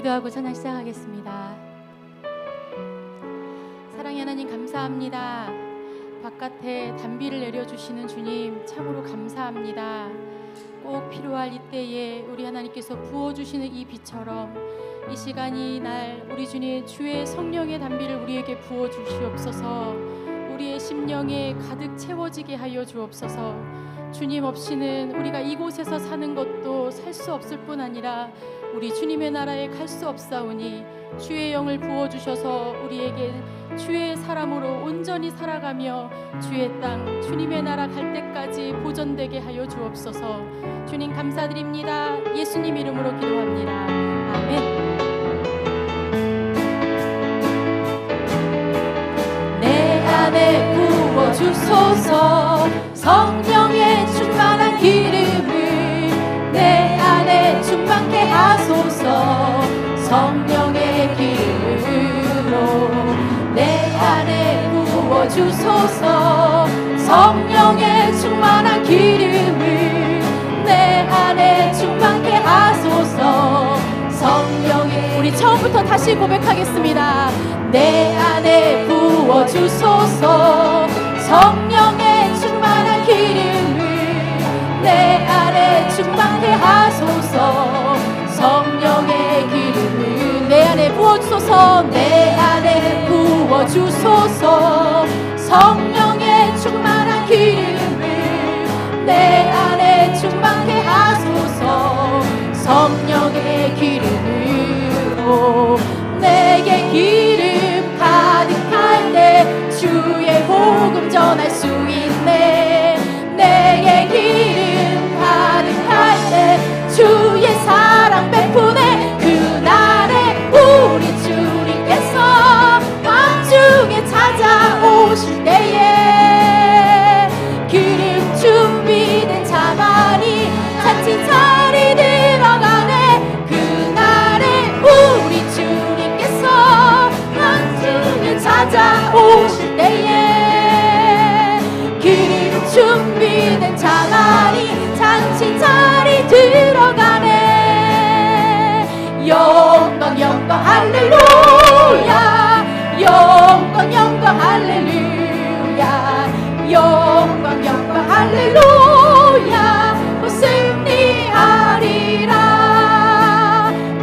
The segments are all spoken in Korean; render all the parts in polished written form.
기도하고 찬양 시작하겠습니다. 사랑의 하나님 감사합니다. 바깥에 단비를 내려주시는 주님 참으로 감사합니다. 꼭 필요할 이때에 우리 하나님께서 부어주시는 이 비처럼 이 시간이 날 우리 주님 주의 성령의 단비를 우리에게 부어주시옵소서. 우리의 심령에 가득 채워지게 하여 주옵소서. 주님 없이는 우리가 이곳에서 사는 것도 살 수 없을 뿐 아니라 우리 주님의 나라에 갈 수 없사오니 주의 영을 부어주셔서 우리에게 주의 사람으로 온전히 살아가며 주의 땅 주님의 나라 갈 때까지 보존되게 하여 주옵소서. 주님 감사드립니다. 예수님 이름으로 기도합니다. 아멘. 내 안에 부어주소서. 성령의 충만한 기름을 내 안에 충만케 하소서. 성령의 기름으로 내 안에 부어주소서. 성령의 충만한 기름을 내 안에 충만케 하소서. 성령의 우리 처음부터 다시 고백하겠습니다. 내 안에 부어주소서. 성령의 충만한 기름을 내 안에 충만케 하소서. 성령의 기름을 내 안에 부어주소서. 내 안에 부어주소서. 성령의 충만한 기름을 내 안에 충만케 하소서. 성령의 기름으로 내게 기름 가득할 때 주의 복음 전할 수 있네. 내게 기름 가득할 때 주의 사랑 베푸네. 그날에 우리 주님께서 왕중에 찾아오실 때에 기름 준비된 자만이 잔치 자리 들어가네. 그날에 우리 주님께서 왕중에 찾아오실 때에 기름 준비된 자만이 잔치 자리 들어가네. 영광 영광 할렐루야. 영광 영광 할렐루야. 영광 영광 할렐루야. 승리하리라.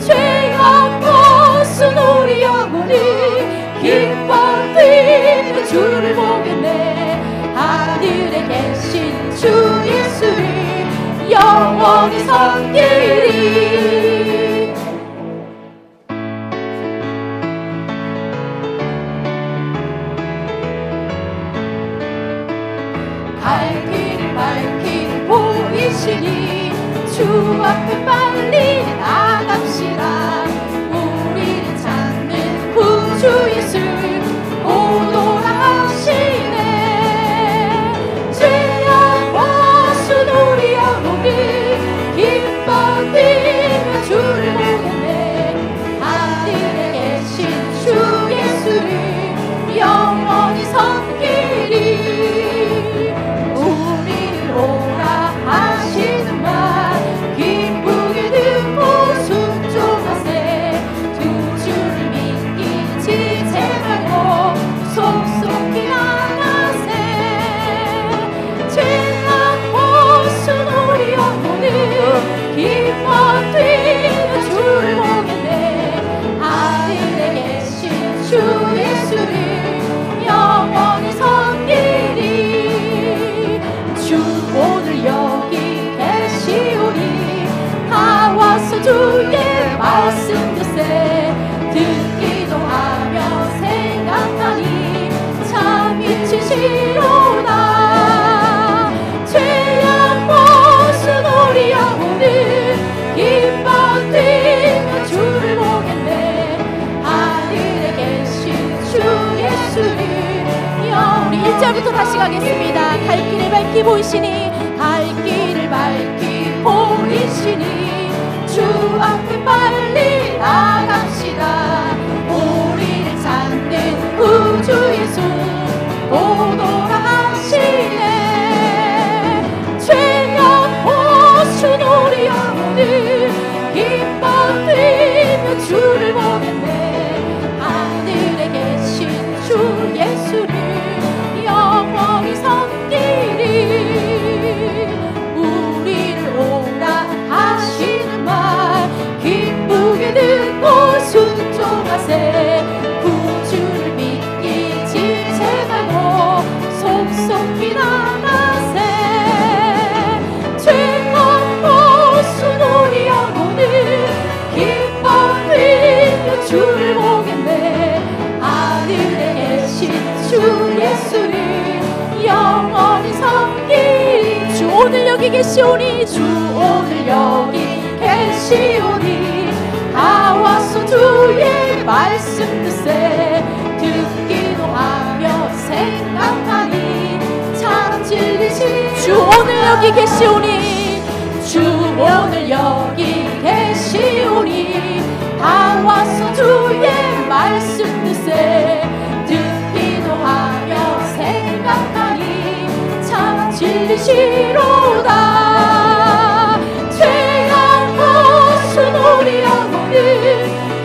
죄악 벗은 우리 영혼이 기뻐 뛰며 주를 보겠네. 하늘에 계신 주 예수를 영원히 섬기리. 갈 길을 밝히 보이시니 주 앞에 빨리 나갑시다. 우리를 찾는 구주 예수 오노라 하시네. 죄악 벗은 우리 영혼을 기뻐 뛰며 주를 보겠네. 하늘에 계신 주 예수를 영원히 섬기리. 우리를 오라 하시는 말 기쁘게 듣고 순종하세. 두 주를 믿기지 제말고 속속히 나가세. 죄악 벗은 우리 영혼을 기뻐 뛰며 주를 보겠네. 하늘에 계신 주 예수를 영원히 섬기리. 주 오늘 여기 계시오니 다 와서 주의 말씀 듣세. 듣기도 하며 생각하니 참 미치시로다. 죄악 벗은 우리 영혼을 기뻐 뛰며 주를 보겠네. 하늘에 계신 주 예수를 우리 1절부터 다시 가겠습니다. 갈 길을 밝히 보이시니 갈 길을 밝히 보이시니 주 앞에 빨리 나갑시다. 우리를 찾는 구주 예수 오노라 하시네. 죄악 벗은 우리 영혼을 기뻐 뛰며 주를 곳에 구주를 믿기 지체 말고 속속히 나가세. 죄 걷고 수놓으리 영혼을 기뻐 뛰며 주를 보겠네. 하늘에 계신 주 예수를 영원히 섬기리. 주 오늘 여기 계시오니, 주 오늘 여기 계시오니, 다 와서 주의 말씀 듣세. 듣기도 하며 생각하니 참 진리신 주 오늘 여기 계시오니, 주 오늘 여기 계시오니, 다 와서 주의 말씀 듣세. 듣기도 하며 생각하니 참 진리시로다. 죄 않고 수놓으리 영혼을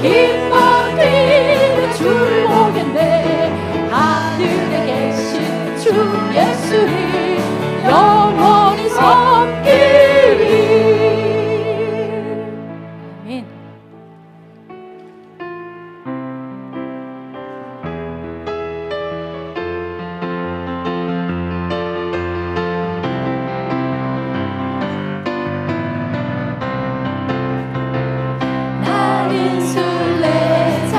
기뻐 뛰며 주를 보겠네. 하늘에 계신 주 예수를 영원히 섬기리. 아멘. 나는 순례자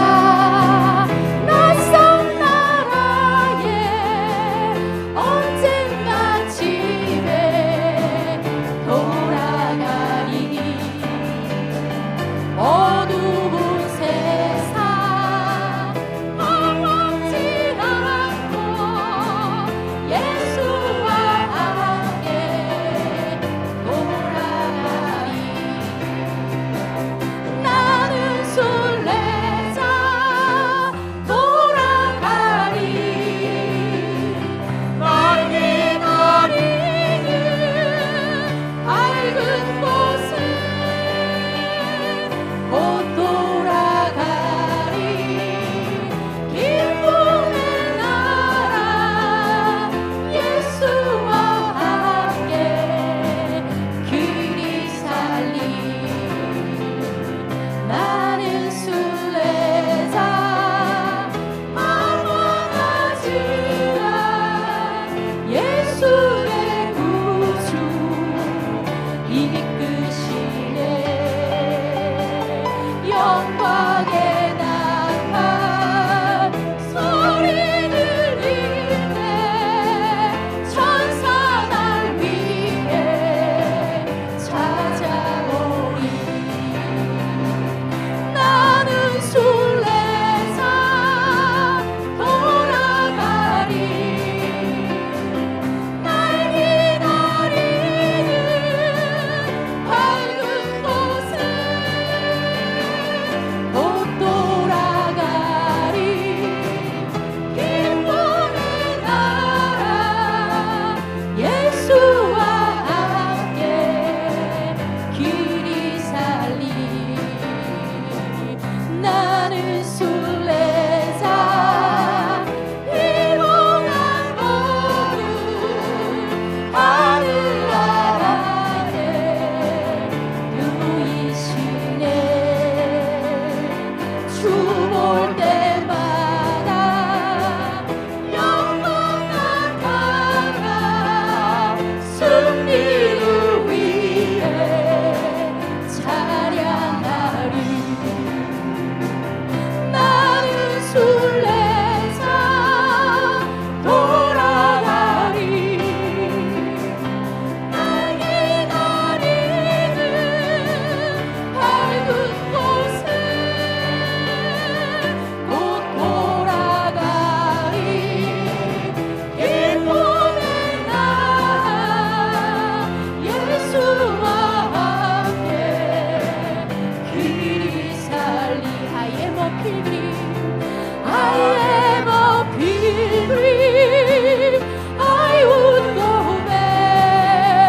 낯선 나라에 언젠가 집에 돌아가리. 어두운 세상 험지 않고 예수와 함께 돌아가리. 나는 순례자 돌아가리. 날 기다리는 밝은 곳에 곧 돌아가리. 기쁨의 나라 예수와 함께 길이 살리. 나는 순례자 방황하지만 예수의 구주 이끄시네. 영광의 나팔 소리 들리네. 천사 날 위해 찾아오리. 나는 순례자 돌아가리. 날 기다리는 밝은 곳에 곧 돌아가리. 기쁨의 나라 예수와 함께 길이 살리. 나는 순례자 희롱한 모든 하늘나라에 누이시네. 주 볼 때마다 영광 나타나 승리를 위해 찬양하리. 나는 순례자 돌아가리. 날 기다리는 밝은 곳에 곧 돌아가리. 기쁨의 나라 예수와 함께 길이 살리. I am a pilgrim. I am a pilgrim. I would go back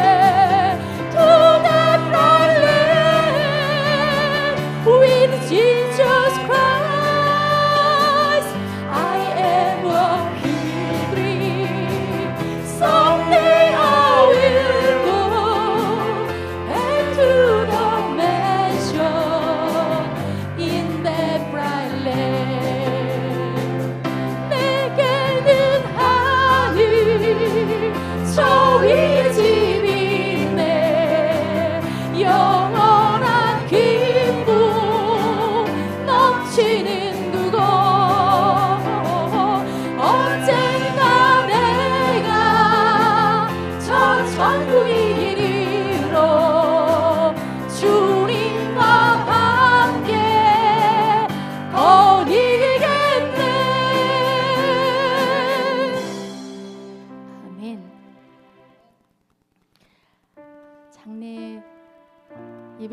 to that bright land with Jesus Christ. I am a pilgrim. Someday I will go back to the mansion in that bright land.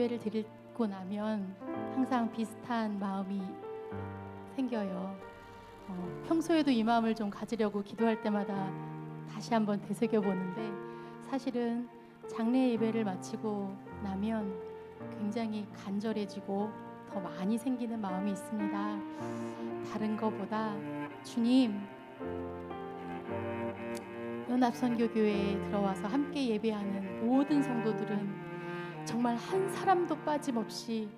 예배를 드리고 나면 항상 비슷한 마음이 생겨요. 평소에도 이 마음을 좀 가지려고 기도할 때마다 다시 한번 되새겨 보는데, 사실은 장례 예배를 마치고 나면 굉장히 간절해지고 더 많이 생기는 마음이 있습니다. 다른 것보다 주님, 연합선교교회에 들어와서 함께 예배하는 모든 성도들은 정말 한 사람도 빠짐없이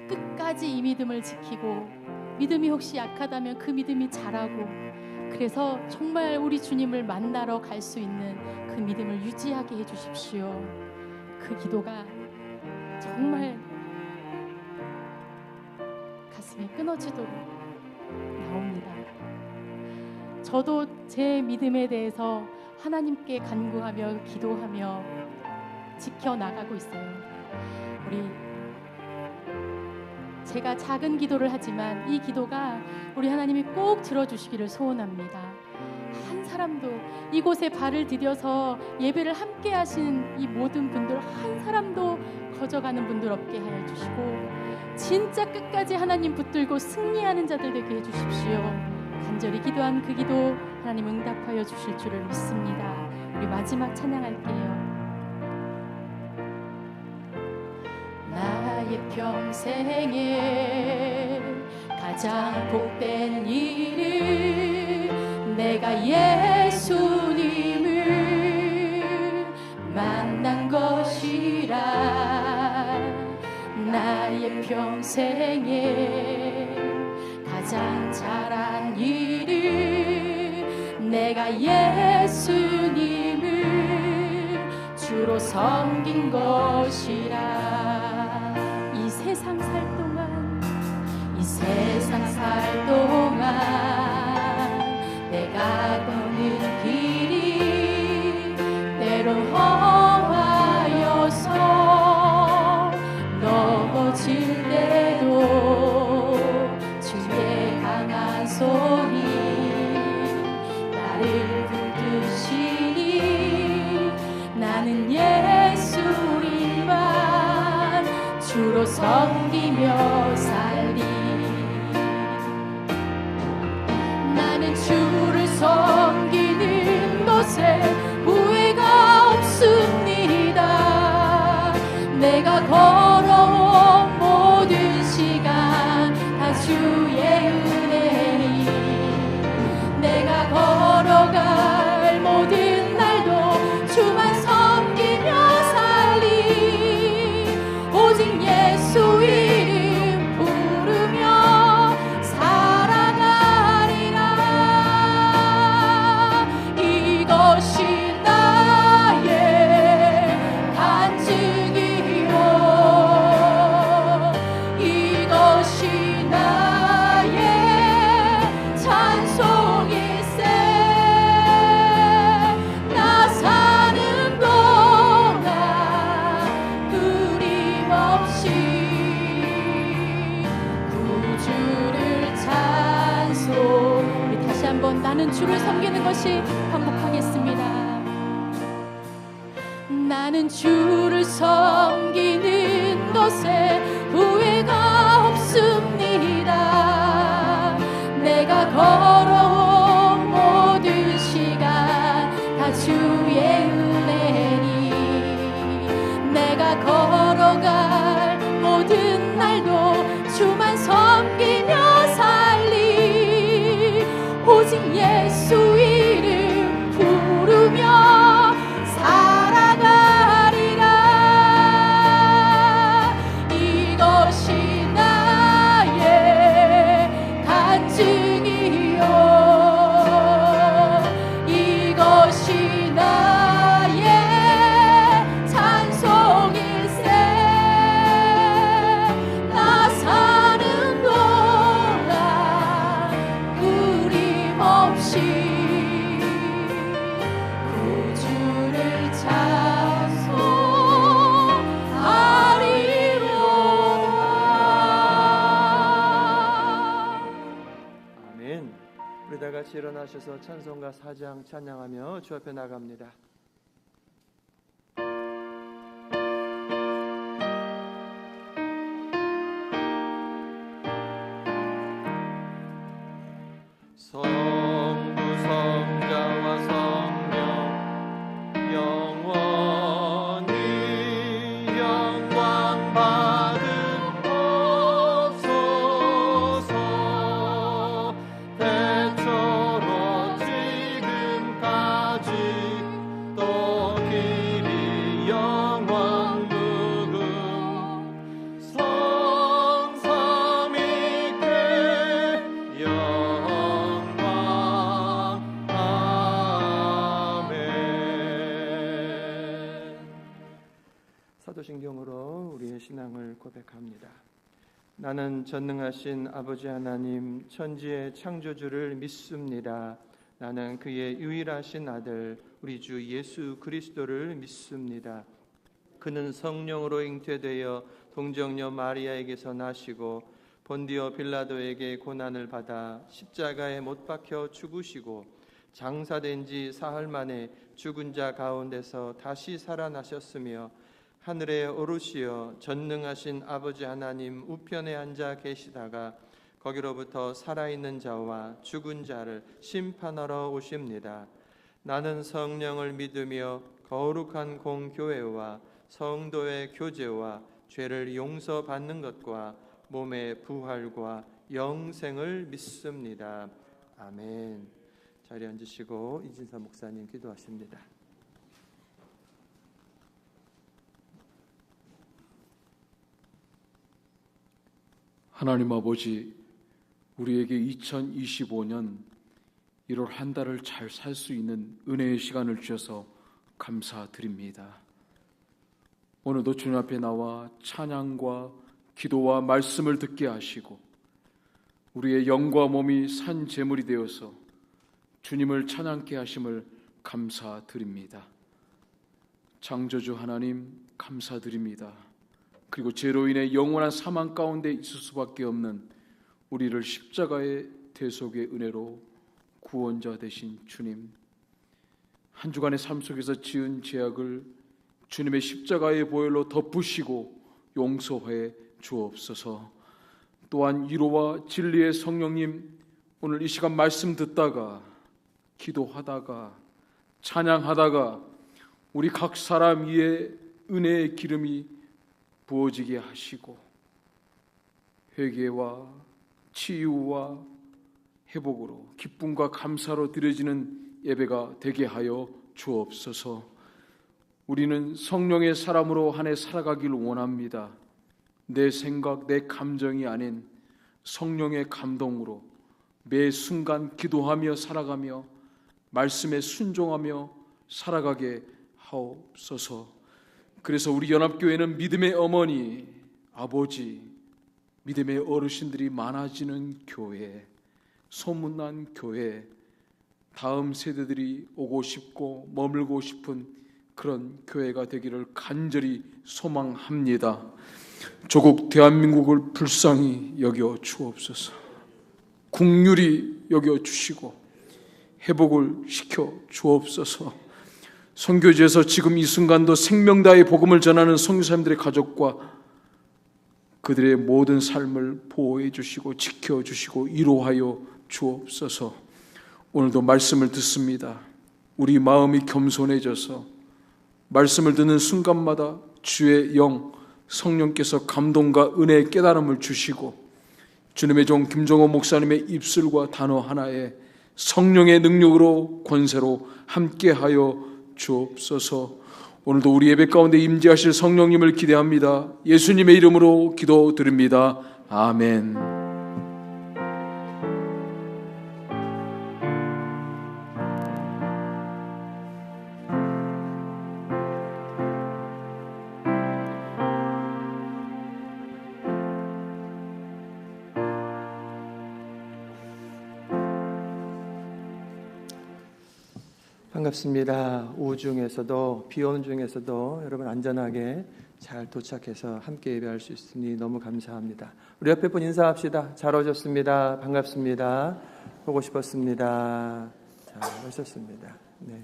끝까지 이 믿음을 지키고, 믿음이 혹시 약하다면 그 믿음이 자라고, 그래서 정말 우리 주님을 만나러 갈 수 있는 그 믿음을 유지하게 해주십시오. 그 기도가 정말 가슴이 끊어지도록 나옵니다. 저도 제 믿음에 대해서 하나님께 간구하며 기도하며 지켜나가고 있어요. 제가 작은 기도를 하지만 이 기도가 우리 하나님이 꼭 들어주시기를 소원합니다. 한 사람도, 이곳에 발을 디뎌서 예배를 함께 하신 이 모든 분들 한 사람도 거저가는 분들 없게 하여 주시고, 진짜 끝까지 하나님 붙들고 승리하는 자들 되게 해주십시오. 간절히 기도한 그 기도 하나님 응답하여 주실 줄을 믿습니다. 우리 마지막 찬양할게요. 나의 평생에 가장 복된 일은 내가 예수님을 만난 것이라. 나의 평생에 가장 잘한 일은 내가 예수님을 주로 섬긴 것이라. 이 세상 살 동안 내가 걷는 길이 때론 험하여서 넘어질 때도 주의 강한 손이 나를 붙드시니 나는 예수님만 주로 섬기며 살리. 나는 주를 섬기는 것에 후회가 없습니다. 내가 걸어온 모든 시간 다 주의 은혜니, 내가 걸어갈 모든 날도 주만 섬기며 살리. 오직 예수 이름 부르며 살아가리라. 이것이 나의 간증이요, 이것이 나의 찬송일세. 나 사는 동안 끊임없이 구주를 찬송. 우리 다시 한번 나는 주를 섬기는 것이 반복하겠습니다. 나는 주를 섬기는 것에 후회가 없습니다. 내가 걸어온 모든 시간 다 주의 은혜니, 내가 걸어갈 모든 날도 주만 섬기며 살리. 오직 예수 이름 부르며 살아가리라. 이것이 나의 간증이요, 이것이 나의 찬송일세. 나 사는 동안 끊임없이 구주를 찬송하리로다. 아멘. 우리 다 같이 일어나셔서 찬송가 4장 찬양하며 주 앞에 나갑니다. 사도신경으로 우리의 신앙을 고백합니다. 나는 전능하신 아버지 하나님 천지의 창조주를 믿습니다. 나는 그의 유일하신 아들 우리 주 예수 그리스도를 믿습니다. 그는 성령으로 잉태되어 동정녀 마리아에게서 나시고 본디오 빌라도에게 고난을 받아 십자가에 못 박혀 죽으시고 장사된 지 사흘 만에 죽은 자 가운데서 다시 살아나셨으며 하늘에 오르시어 전능하신 아버지 하나님 우편에 앉아 계시다가 거기로부터 살아있는 자와 죽은 자를 심판하러 오십니다. 나는 성령을 믿으며 거룩한 공교회와 성도의 교제와 죄를 용서받는 것과 몸의 부활과 영생을 믿습니다. 아멘. 자리에 앉으시고 이진사 목사님 기도하십니다. 하나님 아버지, 우리에게 2025년 1월 한 달을 잘 살 수 있는 은혜의 시간을 주셔서 감사드립니다. 오늘도 주님 앞에 나와 찬양과 기도와 말씀을 듣게 하시고 우리의 영과 몸이 산 제물이 되어서 주님을 찬양케 하심을 감사드립니다. 창조주 하나님 감사드립니다. 그리고 죄로 인해 영원한 사망 가운데 있을 수밖에 없는 우리를 십자가의 대속의 은혜로 구원자 되신 주님, 한 주간의 삶 속에서 지은 죄악을 주님의 십자가의 보혈로 덮으시고 용서해 주옵소서. 또한 위로와 진리의 성령님, 오늘 이 시간 말씀 듣다가 기도하다가 찬양하다가 우리 각 사람 위에 은혜의 기름이 부어지게 하시고 회개와 치유와 회복으로 기쁨과 감사로 드려지는 예배가 되게 하여 주옵소서. 우리는 성령의 사람으로 한 해 살아가길 원합니다. 내 생각, 내 감정이 아닌 성령의 감동으로 매 순간 기도하며 살아가며 말씀에 순종하며 살아가게 하옵소서. 그래서 우리 연합교회는 믿음의 어머니, 아버지, 믿음의 어르신들이 많아지는 교회, 소문난 교회, 다음 세대들이 오고 싶고 머물고 싶은 그런 교회가 되기를 간절히 소망합니다. 조국 대한민국을 불쌍히 여겨 주옵소서. 긍휼히 여겨 주시고 회복을 시켜 주옵소서. 선교지에서 지금 이 순간도 생명다의 복음을 전하는 선교사님들의 가족과 그들의 모든 삶을 보호해 주시고 지켜 주시고 위로하여 주옵소서. 오늘도 말씀을 듣습니다. 우리 마음이 겸손해져서 말씀을 듣는 순간마다 주의 영 성령께서 감동과 은혜의 깨달음을 주시고 주님의 종 김종호 목사님의 입술과 단어 하나에 성령의 능력으로 권세로 함께하여 주옵소서. 오늘도 우리 예배 가운데 임재하실 성령님을 기대합니다. 예수님의 이름으로 기도드립니다. 아멘. 반갑습니다. 오후 중에서도 비 오는 중에서도 여러분 안전하게 잘 도착해서 함께 예배할 수 있으니 너무 감사합니다. 우리 옆에 분 인사합시다. 잘 오셨습니다. 반갑습니다. 보고 싶었습니다. 잘 오셨습니다. 네.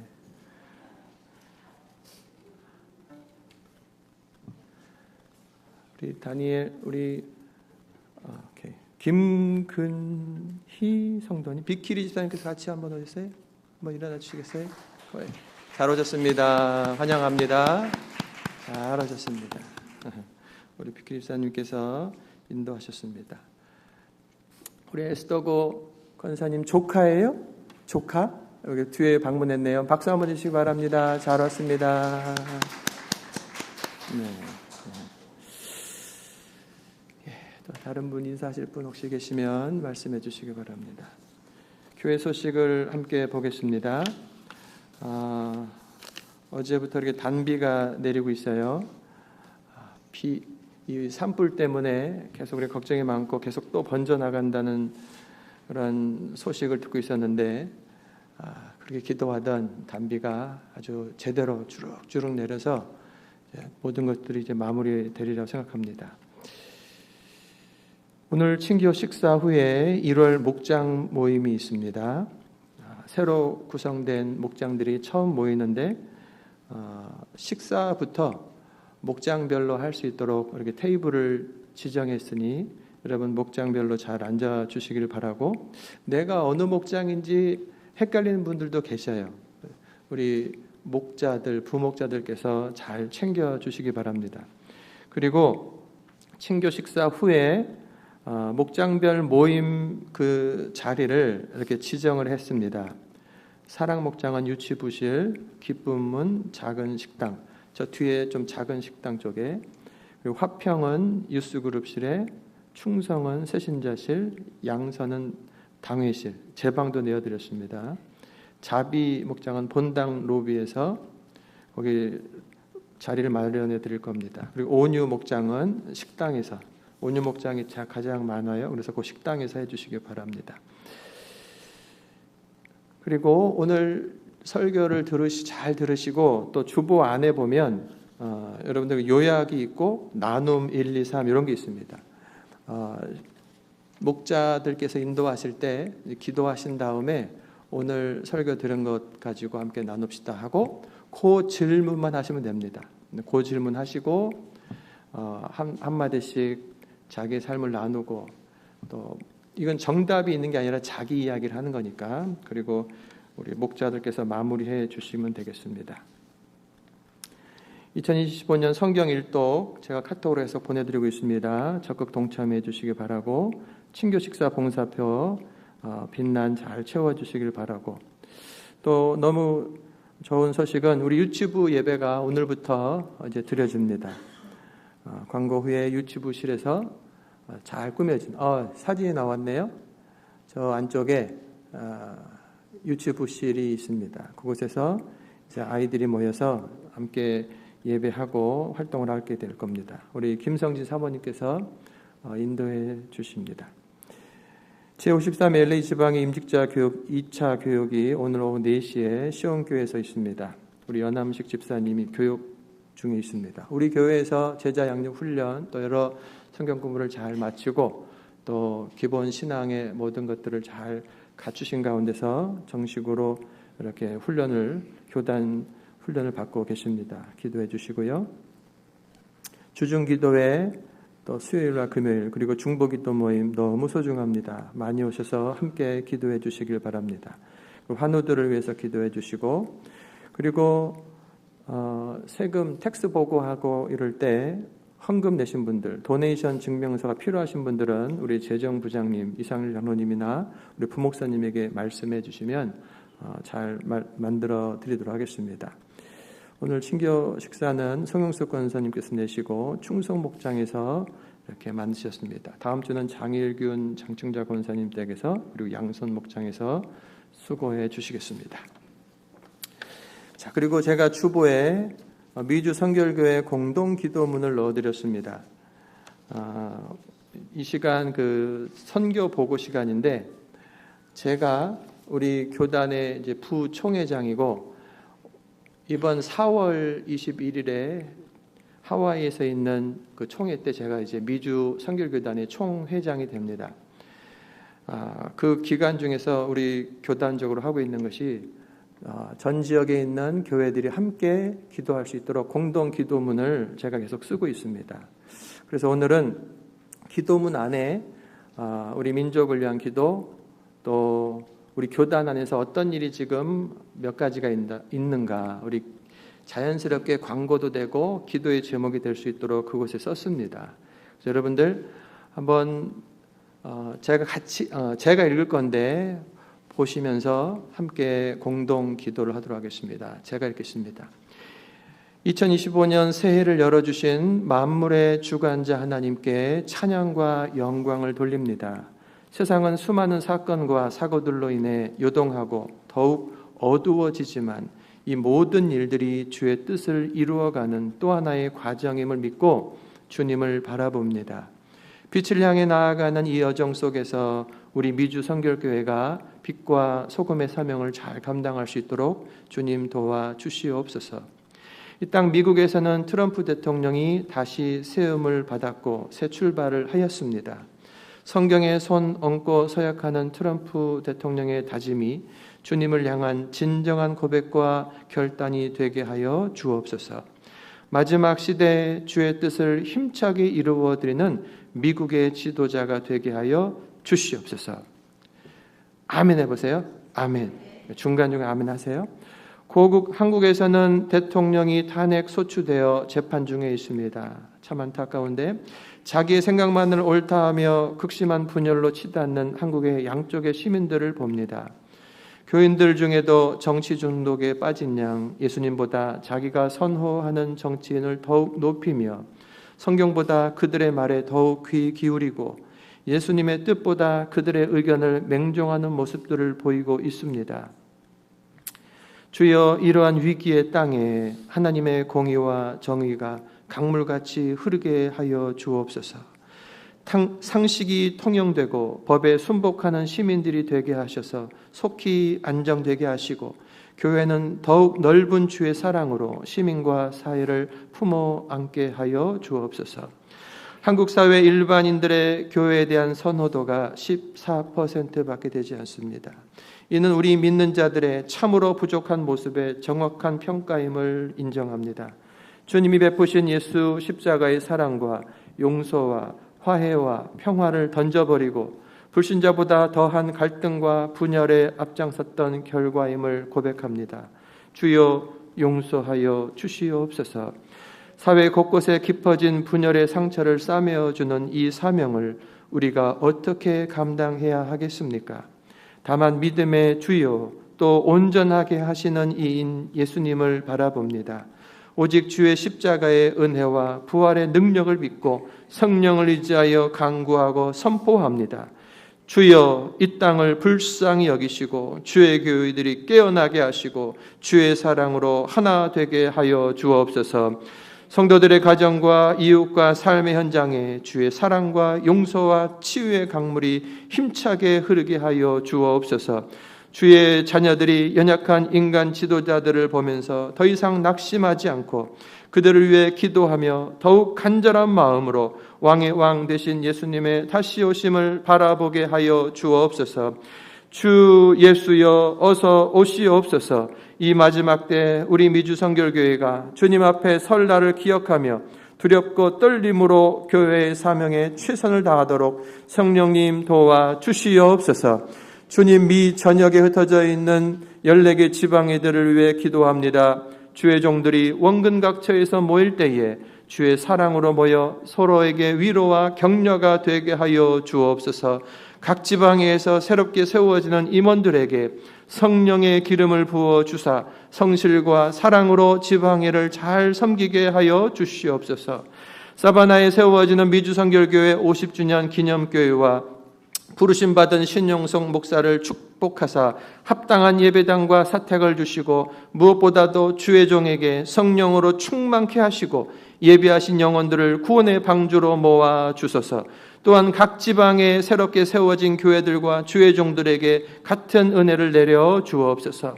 우리 다니엘, 오케이. 김근희 성도님, 비키리 집사님께서 같이 한번 오셨어요? 한번 일어나 주시겠어요? 잘 오셨습니다. 환영합니다. 잘 오셨습니다. 우리 비키리 집사님께서 인도하셨습니다. 우리 에스더고 권사님 조카예요? 조카? 여기 뒤에 방문했네요. 박수 한번 주시기 바랍니다. 잘 왔습니다. 네. 또 다른 분 인사하실 분 혹시 계시면 말씀해 주시기 바랍니다. 교회 소식을 함께 보겠습니다. 어제부터 이렇게 단비가 내리고 있어요. 이 산불 때문에 계속 우리 걱정이 많고 계속 또 번져 나간다는 그런 소식을 듣고 있었는데 그렇게 기도하던 단비가 아주 제대로 주룩주룩 내려서 모든 것들이 이제 마무리되리라고 생각합니다. 오늘 친교 식사 후에 1월 목장 모임이 있습니다. 새로 구성된 목장들이 처음 모이는데 식사부터 목장별로 할 수 있도록 이렇게 테이블을 지정했으니 여러분 목장별로 잘 앉아 주시기를 바라고, 내가 어느 목장인지 헷갈리는 분들도 계셔요. 우리 목자들, 부목자들께서 잘 챙겨 주시기 바랍니다. 그리고 친교 식사 후에 목장별 모임 그 자리를 이렇게 지정을 했습니다. 사랑 목장은 유치부실, 기쁨은 작은 식당, 저 뒤에 좀 작은 식당 쪽에, 그리고 화평은 유스그룹실에, 충성은 새신자실, 양선은 당회실, 제 방도 내어드렸습니다. 자비 목장은 본당 로비에서 거기 자리를 마련해 드릴 겁니다. 그리고 온유 목장은 식당에서, 온유 목장이 가장 많아요. 그래서 그 식당에서 해주시기 바랍니다. 그리고 오늘 설교를 잘 들으시고 또 주보 안에 보면 여러분들 요약이 있고 나눔 1, 2, 3 이런 게 있습니다. 목자들께서 인도하실 때 기도하신 다음에 오늘 설교 들은 것 가지고 함께 나눕시다 하고 그 질문만 하시면 됩니다. 그 질문 하시고 한마디씩 자기의 삶을 나누고, 또 이건 정답이 있는 게 아니라 자기 이야기를 하는 거니까, 그리고 우리 목자들께서 마무리해 주시면 되겠습니다. 2025년 성경 일독 제가 카톡으로 해서 보내드리고 있습니다. 적극 동참해 주시기 바라고, 친교 식사 봉사표 빛난 잘 채워주시길 바라고, 또 너무 좋은 소식은 우리 유치부 예배가 오늘부터 이제 드려집니다. 광고 후에 유치부실에서 잘 꾸며진 사진이 나왔네요. 저 안쪽에 유치부실이 있습니다. 그곳에서 이제 아이들이 모여서 함께 예배하고 활동을 하게 될 겁니다. 우리 김성진 사모님께서 인도해 주십니다. 제53 LA 지방의 임직자 교육 2차 교육이 오늘 오후 4시에 시온교회에서 있습니다. 우리 연암식 집사님이 교육 중에 있습니다. 우리 교회에서 제자 양육 훈련, 또 여러 성경 공부를 잘 마치고 또 기본 신앙의 모든 것들을 잘 갖추신 가운데서 정식으로 이렇게 교단 훈련을 받고 계십니다. 기도해 주시고요. 주중 기도회, 또 수요일과 금요일, 그리고 중보기도 모임 너무 소중합니다. 많이 오셔서 함께 기도해 주시길 바랍니다. 환우들을 위해서 기도해 주시고, 그리고 세금 텍스 보고하고 이럴 때 헌금 내신 분들, 도네이션 증명서가 필요하신 분들은 우리 재정부장님, 이상일 장로님이나 우리 부목사님에게 말씀해 주시면 잘 만들어 드리도록 하겠습니다. 오늘 친교 식사는 송영숙 권사님께서 내시고 충성목장에서 이렇게 만드셨습니다. 다음 주는 장일균 장충자 권사님 댁에서, 그리고 양선 목장에서 수고해 주시겠습니다. 자, 그리고 제가 주보에 미주 성결교회 공동 기도문을 넣어드렸습니다. 이 시간 그 선교 보고 시간인데, 제가 우리 교단의 이제 부총회장이고, 이번 4월 21일에 하와이에서 있는 그 총회 때 제가 이제 미주 성결교단의 총회장이 됩니다. 그 기간 중에서 우리 교단적으로 하고 있는 것이 전 지역에 있는 교회들이 함께 기도할 수 있도록 공동 기도문을 제가 계속 쓰고 있습니다. 그래서 오늘은 기도문 안에 우리 민족을 위한 기도, 또 우리 교단 안에서 어떤 일이 지금 몇 가지가 있는가, 우리 자연스럽게 광고도 되고 기도의 제목이 될 수 있도록 그곳에 썼습니다. 그래서 여러분들 한번 제가 읽을 건데 보시면서 함께 공동 기도를 하도록 하겠습니다. 제가 읽겠습니다. 2025년 새해를 열어주신 만물의 주관자 하나님께 찬양과 영광을 돌립니다. 세상은 수많은 사건과 사고들로 인해 요동하고 더욱 어두워지지만 이 모든 일들이 주의 뜻을 이루어가는 또 하나의 과정임을 믿고 주님을 바라봅니다. 빛을 향해 나아가는 이 여정 속에서 우리 미주 성결교회가 빛과 소금의 사명을 잘 감당할 수 있도록 주님 도와 주시옵소서. 이 땅 미국에서는 트럼프 대통령이 다시 세움을 받았고 새 출발을 하였습니다. 성경에 손 얹고 서약하는 트럼프 대통령의 다짐이 주님을 향한 진정한 고백과 결단이 되게 하여 주옵소서. 마지막 시대에 주의 뜻을 힘차게 이루어드리는 미국의 지도자가 되게 하여 주시옵소서. 아멘 해보세요. 아멘. 중간중간 아멘 하세요. 고국 한국에서는 대통령이 탄핵 소추되어 재판 중에 있습니다. 참 안타까운데 자기의 생각만을 옳다하며 극심한 분열로 치닫는 한국의 양쪽의 시민들을 봅니다. 교인들 중에도 정치 중독에 빠진 양 예수님보다 자기가 선호하는 정치인을 더욱 높이며 성경보다 그들의 말에 더욱 귀 기울이고 예수님의 뜻보다 그들의 의견을 맹종하는 모습들을 보이고 있습니다. 주여, 이러한 위기의 땅에 하나님의 공의와 정의가 강물같이 흐르게 하여 주옵소서. 상식이 통용되고 법에 순복하는 시민들이 되게 하셔서 속히 안정되게 하시고 교회는 더욱 넓은 주의 사랑으로 시민과 사회를 품어 안게 하여 주옵소서. 한국 사회 일반인들의 교회에 대한 선호도가 14%밖에 되지 않습니다. 이는 우리 믿는 자들의 참으로 부족한 모습의 정확한 평가임을 인정합니다. 주님이 베푸신 예수 십자가의 사랑과 용서와 화해와 평화를 던져버리고 불신자보다 더한 갈등과 분열에 앞장섰던 결과임을 고백합니다. 주여, 용서하여 주시옵소서. 사회 곳곳에 깊어진 분열의 상처를 싸매어주는 이 사명을 우리가 어떻게 감당해야 하겠습니까? 다만 믿음의 주요 또 온전하게 하시는 이인 예수님을 바라봅니다. 오직 주의 십자가의 은혜와 부활의 능력을 믿고 성령을 의지하여 간구하고 선포합니다. 주여, 이 땅을 불쌍히 여기시고 주의 교회들이 깨어나게 하시고 주의 사랑으로 하나 되게 하여 주옵소서. 성도들의 가정과 이웃과 삶의 현장에 주의 사랑과 용서와 치유의 강물이 힘차게 흐르게 하여 주옵소서. 주의 자녀들이 연약한 인간 지도자들을 보면서 더 이상 낙심하지 않고 그들을 위해 기도하며 더욱 간절한 마음으로 왕의 왕 되신 예수님의 다시 오심을 바라보게 하여 주옵소서. 주 예수여, 어서 오시옵소서. 이 마지막 때 우리 미주성결교회가 주님 앞에 설 날을 기억하며 두렵고 떨림으로 교회의 사명에 최선을 다하도록 성령님 도와 주시옵소서. 주님, 미 전역에 흩어져 있는 14개 지방의들을 위해 기도합니다. 주의 종들이 원근각처에서 모일 때에 주의 사랑으로 모여 서로에게 위로와 격려가 되게 하여 주옵소서. 각 지방에서 새롭게 세워지는 임원들에게 성령의 기름을 부어 주사 성실과 사랑으로 지방회를 잘 섬기게 하여 주시옵소서. 사바나에 세워지는 미주성결교회 50주년 기념교회와 부르심 받은 신용성 목사를 축복하사 합당한 예배당과 사택을 주시고 무엇보다도 주의 종에게 성령으로 충만케 하시고 예비하신 영혼들을 구원의 방주로 모아 주소서. 또한 각 지방에 새롭게 세워진 교회들과 주의 종들에게 같은 은혜를 내려 주옵소서.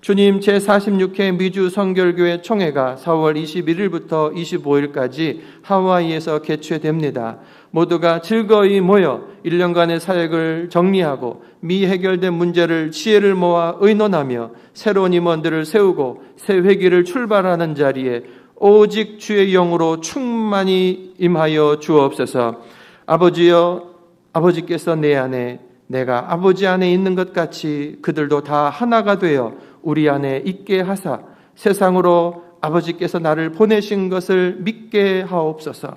주님, 제46회 미주 성결교회 총회가 4월 21일부터 25일까지 하와이에서 개최됩니다. 모두가 즐거이 모여 1년간의 사역을 정리하고 미해결된 문제를 지혜를 모아 의논하며 새로운 임원들을 세우고 새 회기를 출발하는 자리에 오직 주의 영으로 충만히 임하여 주옵소서. 아버지여, 아버지께서 내 안에, 내가 아버지 안에 있는 것 같이 그들도 다 하나가 되어 우리 안에 있게 하사 세상으로 아버지께서 나를 보내신 것을 믿게 하옵소서.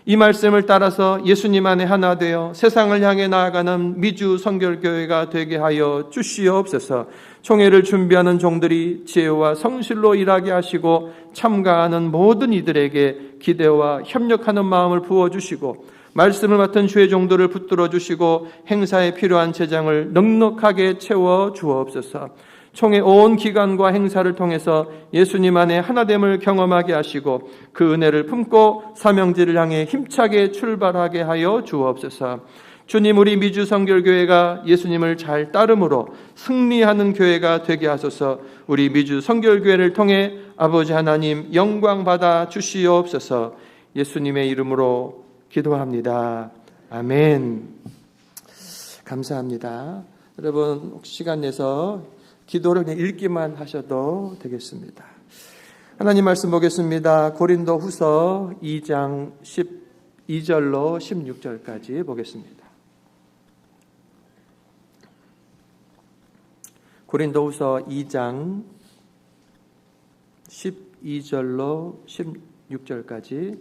이 말씀을 따라서 예수님 안에 하나 되어 세상을 향해 나아가는 미주 성결교회가 되게 하여 주시옵소서. 총회를 준비하는 종들이 지혜와 성실로 일하게 하시고 참가하는 모든 이들에게 기대와 협력하는 마음을 부어주시고 말씀을 맡은 주의 종들을 붙들어 주시고 행사에 필요한 재장을 넉넉하게 채워 주옵소서. 총회 온 기간과 행사를 통해서 예수님 안에 하나됨을 경험하게 하시고 그 은혜를 품고 사명지를 향해 힘차게 출발하게 하여 주옵소서. 주님, 우리 미주 성결교회가 예수님을 잘 따름으로 승리하는 교회가 되게 하소서. 우리 미주 성결교회를 통해 아버지 하나님 영광 받아 주시옵소서. 예수님의 이름으로 기도합니다. 아멘. 감사합니다. 여러분 혹시 시간 내서 기도를 그냥 읽기만 하셔도 되겠습니다. 하나님 말씀 보겠습니다. 고린도 후서 2장 12절로 16절까지 보겠습니다. 고린도 후서 2장 12절로 16절까지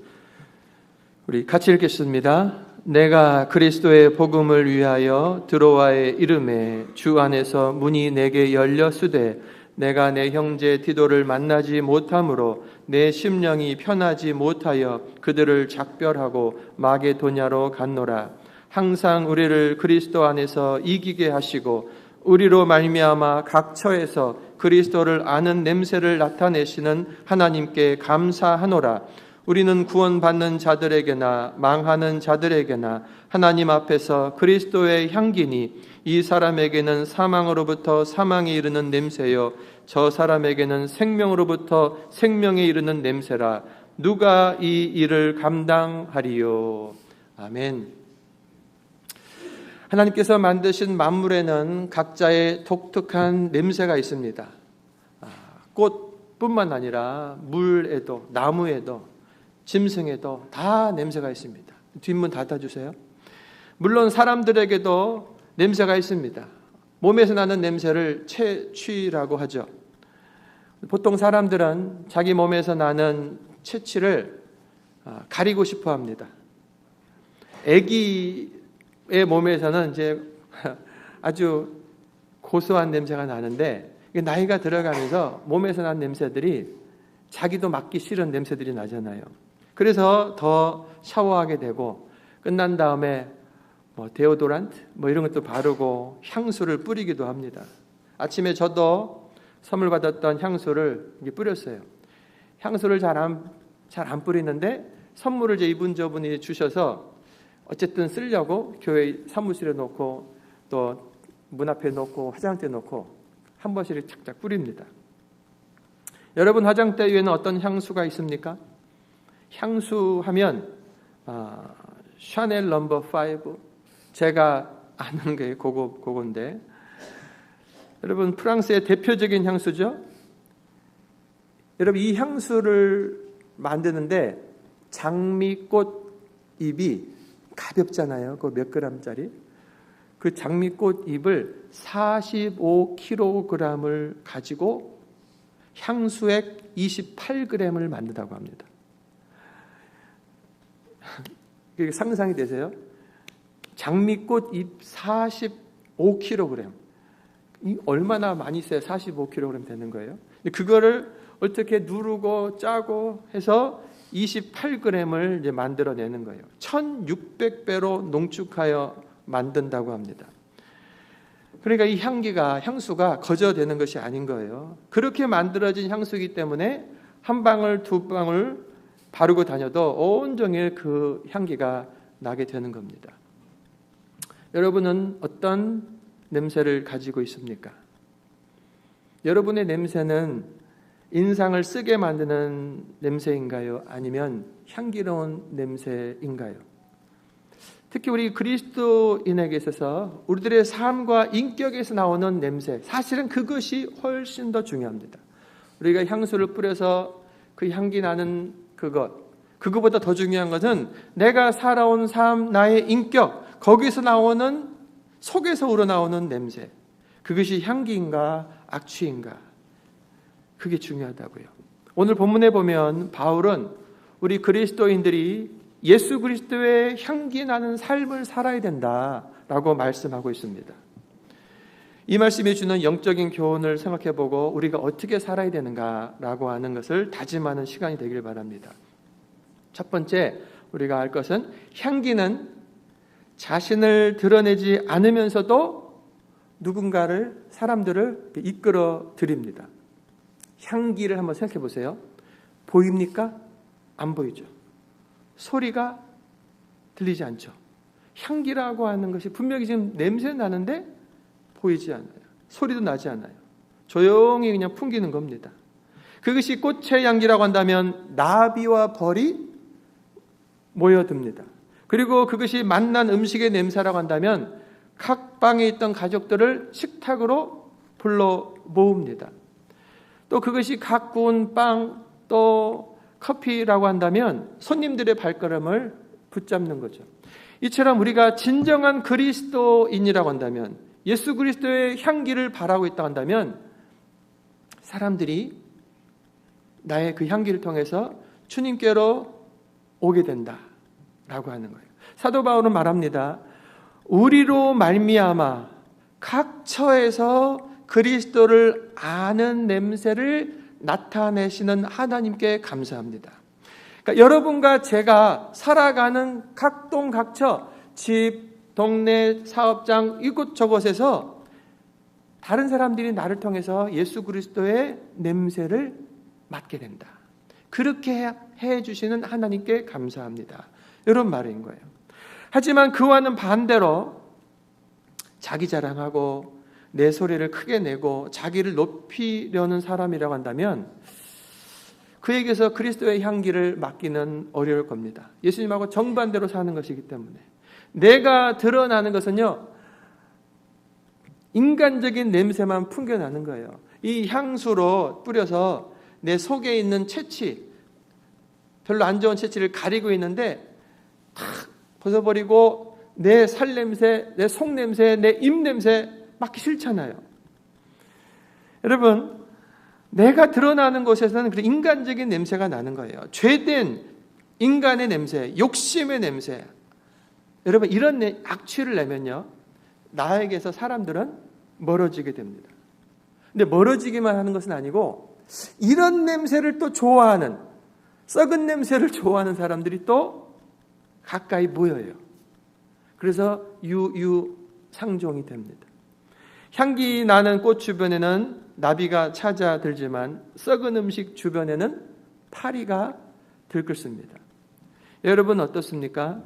우리 같이 읽겠습니다. 내가 그리스도의 복음을 위하여 드로아의 이름에 주 안에서 문이 내게 열렸으되 내가 내 형제 디도를 만나지 못하므로 내 심령이 편하지 못하여 그들을 작별하고 마게도냐로 갔노라. 항상 우리를 그리스도 안에서 이기게 하시고 우리로 말미암아 각 처에서 그리스도를 아는 냄새를 나타내시는 하나님께 감사하노라. 우리는 구원받는 자들에게나 망하는 자들에게나 하나님 앞에서 그리스도의 향기니 이 사람에게는 사망으로부터 사망에 이르는 냄새요 저 사람에게는 생명으로부터 생명에 이르는 냄새라. 누가 이 일을 감당하리요. 아멘. 하나님께서 만드신 만물에는 각자의 독특한 냄새가 있습니다. 꽃뿐만 아니라 물에도 나무에도 짐승에도 다 냄새가 있습니다. 뒷문 닫아주세요. 물론 사람들에게도 냄새가 있습니다. 몸에서 나는 냄새를 체취라고 하죠. 보통 사람들은 자기 몸에서 나는 체취를 가리고 싶어 합니다. 아기의 몸에서는 이제 아주 고소한 냄새가 나는데 나이가 들어가면서 몸에서 난 냄새들이 자기도 맡기 싫은 냄새들이 나잖아요. 그래서 더 샤워하게 되고 끝난 다음에 데오도란트 이런 것도 바르고 향수를 뿌리기도 합니다. 아침에 저도 선물 받았던 향수를 뿌렸어요. 향수를 잘 안 뿌리는데 선물을 이분 저분이 주셔서 어쨌든 쓰려고 교회 사무실에 놓고 또 문 앞에 놓고 화장대에 놓고 한 번씩 착착 뿌립니다. 여러분 화장대 위에는 어떤 향수가 있습니까? 향수 하면 샤넬 넘버 5 제가 아는 게 그건데 여러분 프랑스의 대표적인 향수죠. 여러분 이 향수를 만드는데 장미꽃 잎이 가볍잖아요. 그 몇 그램짜리 그 장미꽃 잎을 45kg을 가지고 향수액 28g을 만든다고 합니다. 상상이 되세요? 장미꽃 잎 45kg. 이 얼마나 많이 써야 45kg 되는 거예요? 그거를 어떻게 누르고 짜고 해서 28g을 이제 만들어내는 거예요. 1600배로 농축하여 만든다고 합니다. 그러니까 이 향수가 거저되는 것이 아닌 거예요. 그렇게 만들어진 향수이기 때문에 한 방울 두 방울 바르고 다녀도 온종일 그 향기가 나게 되는 겁니다. 여러분은 어떤 냄새를 가지고 있습니까? 여러분의 냄새는 인상을 쓰게 만드는 냄새인가요? 아니면 향기로운 냄새인가요? 특히 우리 그리스도인에게 있어서 우리들의 삶과 인격에서 나오는 냄새, 사실은 그것이 훨씬 더 중요합니다. 우리가 향수를 뿌려서 그 향기 나는 그거보다 더 중요한 것은 내가 살아온 삶, 나의 인격, 거기서 나오는, 속에서 우러나오는 냄새, 그것이 향기인가 악취인가, 그게 중요하다고요. 오늘 본문에 보면 바울은 우리 그리스도인들이 예수 그리스도의 향기 나는 삶을 살아야 된다라고 말씀하고 있습니다. 이 말씀이 주는 영적인 교훈을 생각해보고 우리가 어떻게 살아야 되는가라고 하는 것을 다짐하는 시간이 되길 바랍니다. 첫 번째 우리가 알 것은 향기는 자신을 드러내지 않으면서도 누군가를, 사람들을 이끌어 드립니다. 향기를 한번 생각해 보세요. 보입니까? 안 보이죠. 소리가 들리지 않죠. 향기라고 하는 것이 분명히 지금 냄새 나는데 보이지 않아요. 소리도 나지 않아요. 조용히 그냥 풍기는 겁니다. 그것이 꽃의 향기라고 한다면 나비와 벌이 모여듭니다. 그리고 그것이 맛난 음식의 냄새라고 한다면 각 방에 있던 가족들을 식탁으로 불러 모읍니다. 또 그것이 각 구운 빵, 또 커피라고 한다면 손님들의 발걸음을 붙잡는 거죠. 이처럼 우리가 진정한 그리스도인이라고 한다면, 예수 그리스도의 향기를 바라고 있다고 한다면 사람들이 나의 그 향기를 통해서 주님께로 오게 된다라고 하는 거예요. 사도 바울은 말합니다. 우리로 말미암아 각 처에서 그리스도를 아는 냄새를 나타내시는 하나님께 감사합니다. 그러니까 여러분과 제가 살아가는 각동 각처, 집, 동네, 사업장, 이곳저곳에서 다른 사람들이 나를 통해서 예수 그리스도의 냄새를 맡게 된다. 그렇게 해주시는 하나님께 감사합니다. 이런 말인 거예요. 하지만 그와는 반대로 자기 자랑하고 내 소리를 크게 내고 자기를 높이려는 사람이라고 한다면 그에게서 그리스도의 향기를 맡기는 어려울 겁니다. 예수님하고 정반대로 사는 것이기 때문에 내가 드러나는 것은요, 인간적인 냄새만 풍겨나는 거예요. 이 향수로 뿌려서 내 속에 있는 채취, 별로 안 좋은 채취를 가리고 있는데 탁 벗어버리고 내 살 냄새, 내 속 냄새, 내 입 냄새 맡기 싫잖아요. 여러분, 내가 드러나는 곳에서는 그 인간적인 냄새가 나는 거예요. 죄된 인간의 냄새, 욕심의 냄새. 여러분, 이런 악취를 내면요, 나에게서 사람들은 멀어지게 됩니다. 근데 멀어지기만 하는 것은 아니고 이런 냄새를 또 좋아하는, 썩은 냄새를 좋아하는 사람들이 또 가까이 모여요. 그래서 유유상종이 됩니다. 향기 나는 꽃 주변에는 나비가 찾아들지만 썩은 음식 주변에는 파리가 들끓습니다. 여러분 어떻습니까?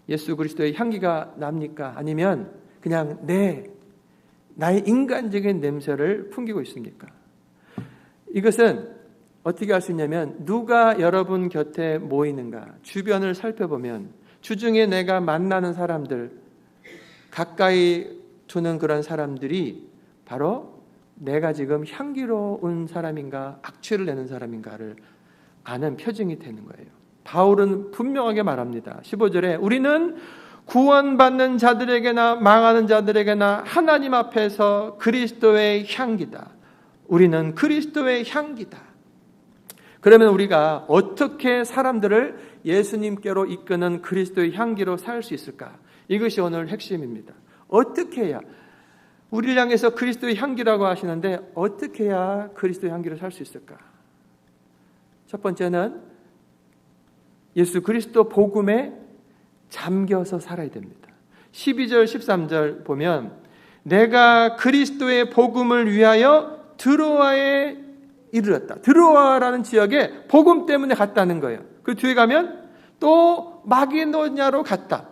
예수 그리스도의 향기가 납니까? 아니면 그냥 나의 인간적인 냄새를 풍기고 있습니까? 이것은 어떻게 할 수 있냐면 누가 여러분 곁에 모이는가 주변을 살펴보면 주중에 내가 만나는 사람들, 가까이 두는 그런 사람들이 바로 내가 지금 향기로운 사람인가 악취를 내는 사람인가를 아는 표징이 되는 거예요. 바울은 분명하게 말합니다. 15절에 우리는 구원받는 자들에게나 망하는 자들에게나 하나님 앞에서 그리스도의 향기다. 우리는 그리스도의 향기다. 그러면 우리가 어떻게 사람들을 예수님께로 이끄는 그리스도의 향기로 살 수 있을까? 이것이 오늘 핵심입니다. 어떻게 해야, 우리를 향해서 그리스도의 향기라고 하시는데 어떻게 해야 그리스도의 향기로 살 수 있을까? 첫 번째는 예수 그리스도 복음에 잠겨서 살아야 됩니다. 12절 13절 보면 내가 그리스도의 복음을 위하여 드로아에 이르렀다. 드로아라는 지역에 복음 때문에 갔다는 거예요. 그 뒤에 가면 또 마게도냐로 갔다.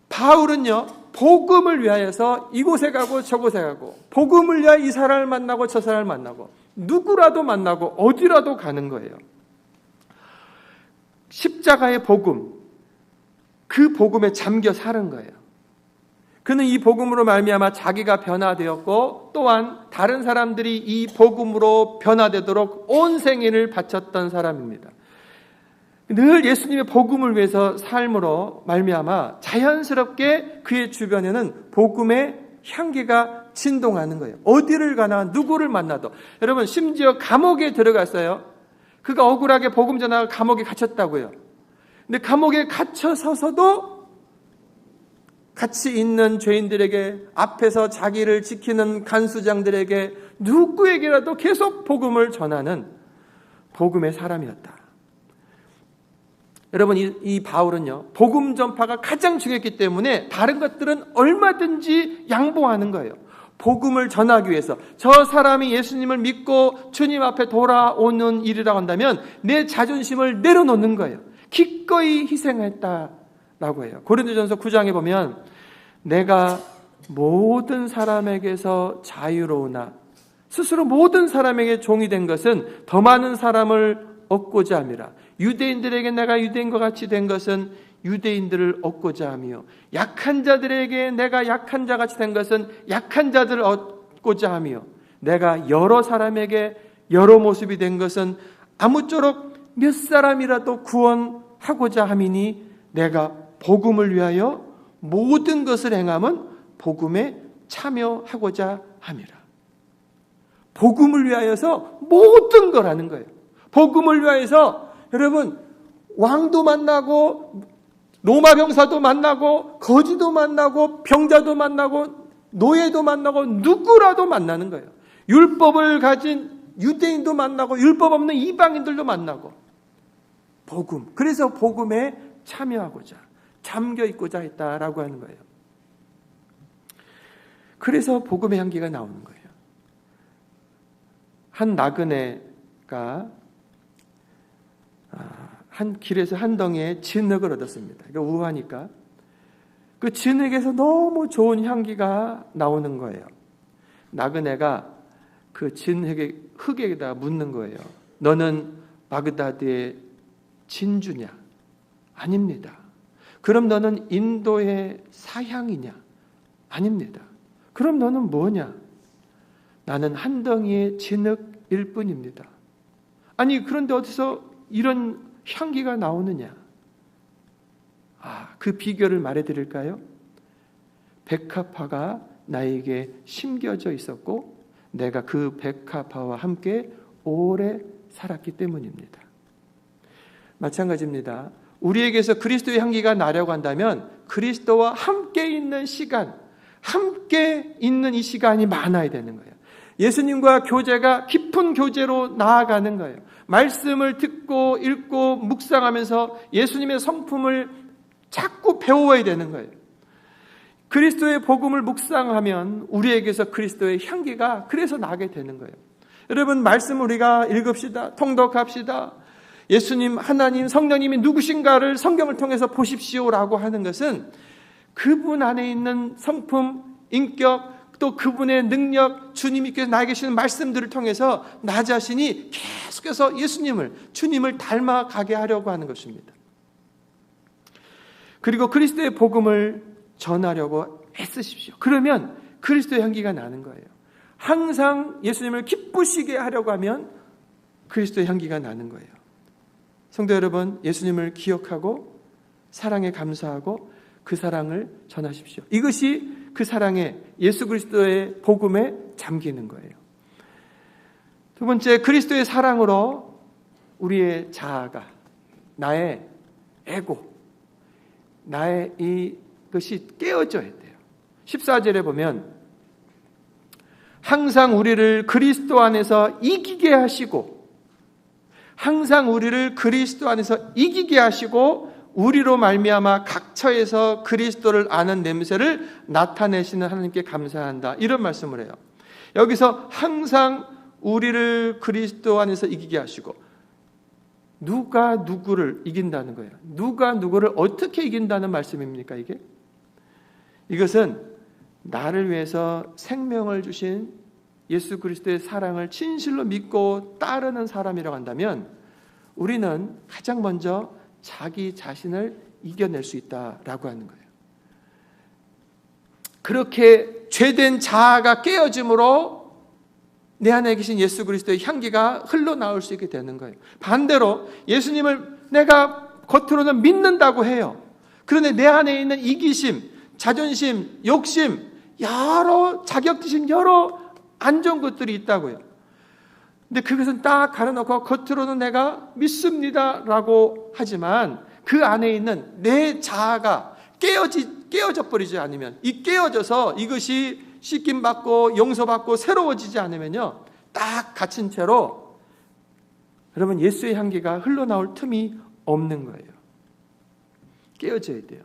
바울은요, 복음을 위하여서 이곳에 가고 저곳에 가고, 복음을 위하여 이 사람을 만나고 저 사람을 만나고, 누구라도 만나고 어디라도 가는 거예요. 십자가의 복음, 그 복음에 잠겨 사는 거예요. 그는 이 복음으로 말미암아 자기가 변화되었고 또한 다른 사람들이 이 복음으로 변화되도록 온 생애를 바쳤던 사람입니다. 늘 예수님의 복음을 위해서 삶으로 말미암아 자연스럽게 그의 주변에는 복음의 향기가 진동하는 거예요. 어디를 가나 누구를 만나도. 여러분, 심지어 감옥에 들어갔어요. 그가 억울하게 복음 전하고 감옥에 갇혔다고요. 근데 감옥에 갇혀 서서도 같이 있는 죄인들에게, 앞에서 자기를 지키는 간수장들에게, 누구에게라도 계속 복음을 전하는 복음의 사람이었다. 여러분 이 바울은요, 복음 전파가 가장 중요했기 때문에 다른 것들은 얼마든지 양보하는 거예요. 복음을 전하기 위해서 저 사람이 예수님을 믿고 주님 앞에 돌아오는 일이라고 한다면 내 자존심을 내려놓는 거예요. 기꺼이 희생했다라고 해요. 고린도전서 9장에 보면 내가 모든 사람에게서 자유로우나 스스로 모든 사람에게 종이 된 것은 더 많은 사람을 얻고자 함이라. 유대인들에게 내가 유대인과 같이 된 것은 유대인들을 얻고자 하며 약한 자들에게 내가 약한 자같이 된 것은 약한 자들을 얻고자 하며 내가 여러 사람에게 여러 모습이 된 것은 아무쪼록 몇 사람이라도 구원하고자 함이니 내가 복음을 위하여 모든 것을 행함은 복음에 참여하고자 함이라. 복음을 위하여서 모든 걸 하는 거예요. 복음을 위하여서 여러분 왕도 만나고 로마 병사도 만나고 거지도 만나고 병자도 만나고 노예도 만나고 누구라도 만나는 거예요. 율법을 가진 유대인도 만나고 율법 없는 이방인들도 만나고 복음. 그래서 복음에 참여하고자 잠겨 있고자 했다라고 하는 거예요. 그래서 복음의 향기가 나오는 거예요. 한 나그네가 한 길에서 한 덩이의 진흙을 얻었습니다. 그러니까 우하니까 그 진흙에서 너무 좋은 향기가 나오는 거예요. 나그네가 그 진흙의 흙에다 묻는 거예요. 너는 바그다드의 진주냐? 아닙니다. 그럼 너는 인도의 사향이냐? 아닙니다. 그럼 너는 뭐냐? 나는 한 덩이의 진흙일 뿐입니다. 아니 그런데 어디서 이런 향기가 나오느냐? 그 비결을 말해드릴까요? 백합화가 나에게 심겨져 있었고 내가 그 백합화와 함께 오래 살았기 때문입니다. 마찬가지입니다. 우리에게서 그리스도의 향기가 나려고 한다면 그리스도와 함께 있는 시간, 함께 있는 이 시간이 많아야 되는 거예요. 예수님과 교제가 깊은 교제로 나아가는 거예요. 말씀을 듣고 읽고 묵상하면서 예수님의 성품을 자꾸 배워야 되는 거예요. 그리스도의 복음을 묵상하면 우리에게서 그리스도의 향기가 그래서 나게 되는 거예요. 여러분 말씀 우리가 읽읍시다. 통독합시다. 예수님, 하나님, 성령님이 누구신가를 성경을 통해서 보십시오라고 하는 것은 그분 안에 있는 성품, 인격, 또 그분의 능력, 주님께서 나에게 주시는 말씀들을 통해서 나 자신이 계속해서 예수님을, 주님을 닮아가게 하려고 하는 것입니다. 그리고 그리스도의 복음을 전하려고 애쓰십시오. 그러면 그리스도의 향기가 나는 거예요. 항상 예수님을 기쁘시게 하려고 하면 그리스도의 향기가 나는 거예요. 성도 여러분, 예수님을 기억하고 사랑에 감사하고 그 사랑을 전하십시오. 이것이 그 사랑에 예수 그리스도의 복음에 잠기는 거예요. 두 번째, 그리스도의 사랑으로 우리의 자아가, 나의 에고, 나의 이것이 깨어져야 돼요. 14절에 보면 항상 우리를 그리스도 안에서 이기게 하시고 항상 우리를 그리스도 안에서 이기게 하시고 우리로 말미암아 각 처에서 그리스도를 아는 냄새를 나타내시는 하나님께 감사한다. 이런 말씀을 해요. 여기서 항상 우리를 그리스도 안에서 이기게 하시고 누가 누구를 이긴다는 거예요. 누가 누구를 어떻게 이긴다는 말씀입니까? 이것은 나를 위해서 생명을 주신 예수 그리스도의 사랑을 진실로 믿고 따르는 사람이라고 한다면 우리는 가장 먼저 자기 자신을 이겨낼 수 있다라고 하는 거예요. 그렇게 죄된 자아가 깨어짐으로 내 안에 계신 예수 그리스도의 향기가 흘러나올 수 있게 되는 거예요. 반대로 예수님을 내가 겉으로는 믿는다고 해요. 그런데 내 안에 있는 이기심, 자존심, 욕심, 여러 자격지심, 여러 안 좋은 것들이 있다고요. 근데 그것은 딱 가려놓고 겉으로는 내가 믿습니다라고 하지만 그 안에 있는 내 자아가 깨어져 버리지 않으면, 이 깨어져서 이것이 씻김받고 용서받고 새로워지지 않으면요, 딱 갇힌 채로 여러분 예수의 향기가 흘러나올 틈이 없는 거예요. 깨어져야 돼요.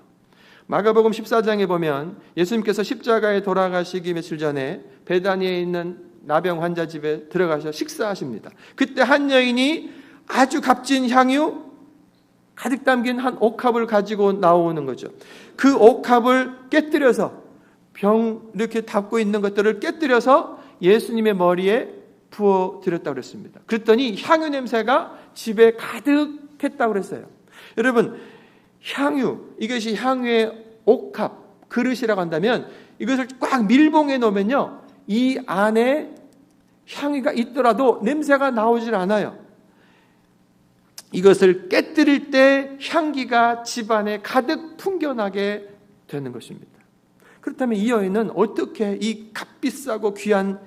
마가복음 14장에 보면 예수님께서 십자가에 돌아가시기 며칠 전에 베다니에 있는 나병 환자 집에 들어가셔 식사하십니다. 그때 한 여인이 아주 값진 향유 가득 담긴 한 옥합을 가지고 나오는 거죠. 그 옥합을 깨뜨려서 병 이렇게 담고 있는 것들을 깨뜨려서 예수님의 머리에 부어드렸다고 그랬습니다. 그랬더니 향유 냄새가 집에 가득했다고 그랬어요. 여러분, 향유, 이것이 향유의 옥합, 그릇이라고 한다면 이것을 꽉 밀봉해 놓으면요, 이 안에 향유가 있더라도 냄새가 나오질 않아요. 이것을 깨뜨릴 때 향기가 집안에 가득 풍겨나게 되는 것입니다. 그렇다면 이 여인은 어떻게 이 값비싸고 귀한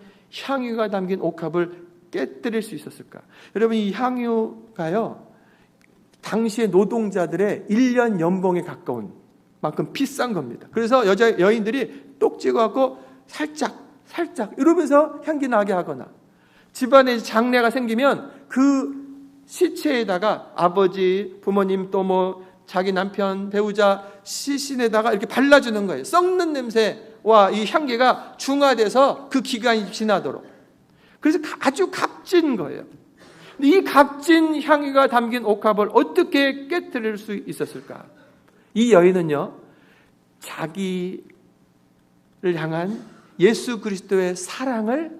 향유가 담긴 옥합을 깨뜨릴 수 있었을까? 여러분, 이 향유가요, 당시의 노동자들의 1년 연봉에 가까운 만큼 비싼 겁니다. 그래서 여인들이 똑 찍어갖고 살짝 이러면서 향기 나게 하거나, 집안에 장례가 생기면 그 시체에다가 아버지, 부모님, 또 뭐 자기 남편, 배우자 시신에다가 이렇게 발라주는 거예요. 썩는 냄새와 이 향기가 중화돼서 그 기간이 지나도록. 그래서 아주 값진 거예요. 이 값진 향기가 담긴 옥합을 어떻게 깨뜨릴 수 있었을까? 이 여인은요, 자기를 향한 예수 그리스도의 사랑을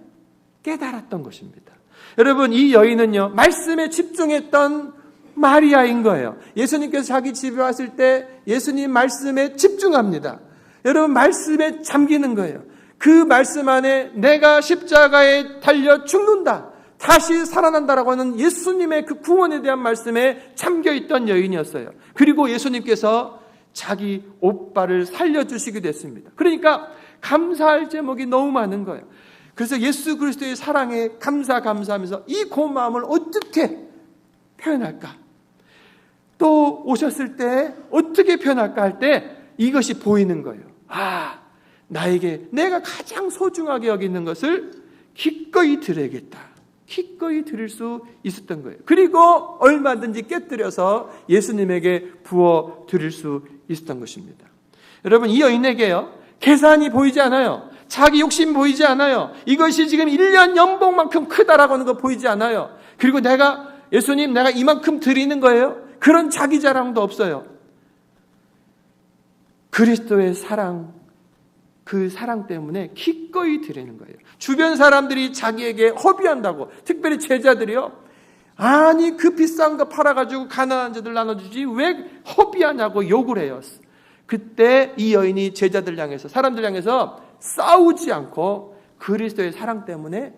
깨달았던 것입니다. 여러분, 이 여인은요, 말씀에 집중했던 마리아인 거예요. 예수님께서 자기 집에 왔을 때 예수님 말씀에 집중합니다. 여러분, 말씀에 잠기는 거예요. 그 말씀 안에 내가 십자가에 달려 죽는다, 다시 살아난다라고 하는 예수님의 그 구원에 대한 말씀에 잠겨있던 여인이었어요. 그리고 예수님께서 자기 오빠를 살려주시게 됐습니다. 그러니까 감사할 제목이 너무 많은 거예요. 그래서 예수 그리스도의 사랑에 감사하면서 이 고마움을 어떻게 표현할까? 또 오셨을 때 어떻게 표현할까 할 때 이것이 보이는 거예요. 아, 나에게 내가 가장 소중하게 여기는 것을 기꺼이 드려야겠다. 기꺼이 드릴 수 있었던 거예요. 그리고 얼마든지 깨뜨려서 예수님에게 부어 드릴 수 있었던 것입니다. 여러분, 이 여인에게요, 계산이 보이지 않아요. 자기 욕심 보이지 않아요. 이것이 지금 1년 연봉만큼 크다라고 하는 거 보이지 않아요. 그리고 예수님 내가 이만큼 드리는 거예요. 그런 자기 자랑도 없어요. 그리스도의 사랑, 그 사랑 때문에 기꺼이 드리는 거예요. 주변 사람들이 자기에게 허비한다고, 특별히 제자들이요, 아니 그 비싼 거 팔아가지고 가난한 자들 나눠주지 왜 허비하냐고 욕을 해요. 그때 이 여인이 제자들 향해서, 사람들 향해서 싸우지 않고 그리스도의 사랑 때문에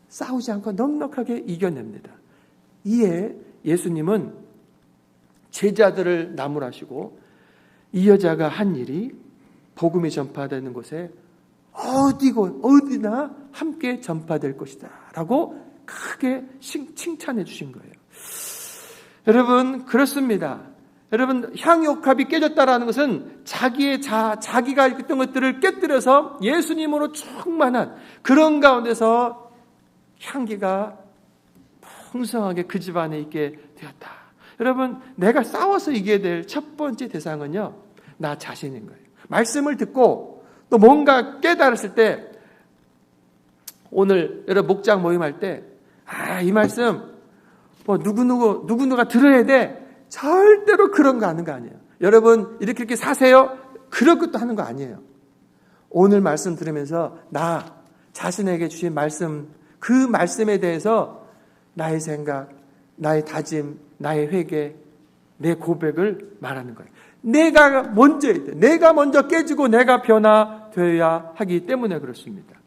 싸우지 않고 넉넉하게 이겨냅니다. 이에 예수님은 제자들을 나무라시고 이 여자가 한 일이 복음이 전파되는 곳에 어디나 함께 전파될 것이다 라고 크게 칭찬해 주신 거예요. 여러분, 그렇습니다. 여러분, 향유옥합이 깨졌다라는 것은 자기가 있던 것들을 깨뜨려서 예수님으로 충만한 그런 가운데서 향기가 풍성하게 그 집안에 있게 되었다. 여러분, 내가 싸워서 이겨야 될 첫 번째 대상은요, 나 자신인 거예요. 말씀을 듣고 또 뭔가 깨달았을 때, 오늘 여러분 목장 모임할 때, 이 말씀 뭐 누구누가 들어야 돼, 절대로 그런 거 하는 거 아니에요. 여러분 이렇게 사세요, 그런 것도 하는 거 아니에요. 오늘 말씀 들으면서 나 자신에게 주신 말씀, 그 말씀에 대해서 나의 생각, 나의 다짐, 나의 회개, 내 고백을 말하는 거예요. 내가 먼저야 돼. 내가 먼저 깨지고 내가 변화되어야 하기 때문에 그렇습니다.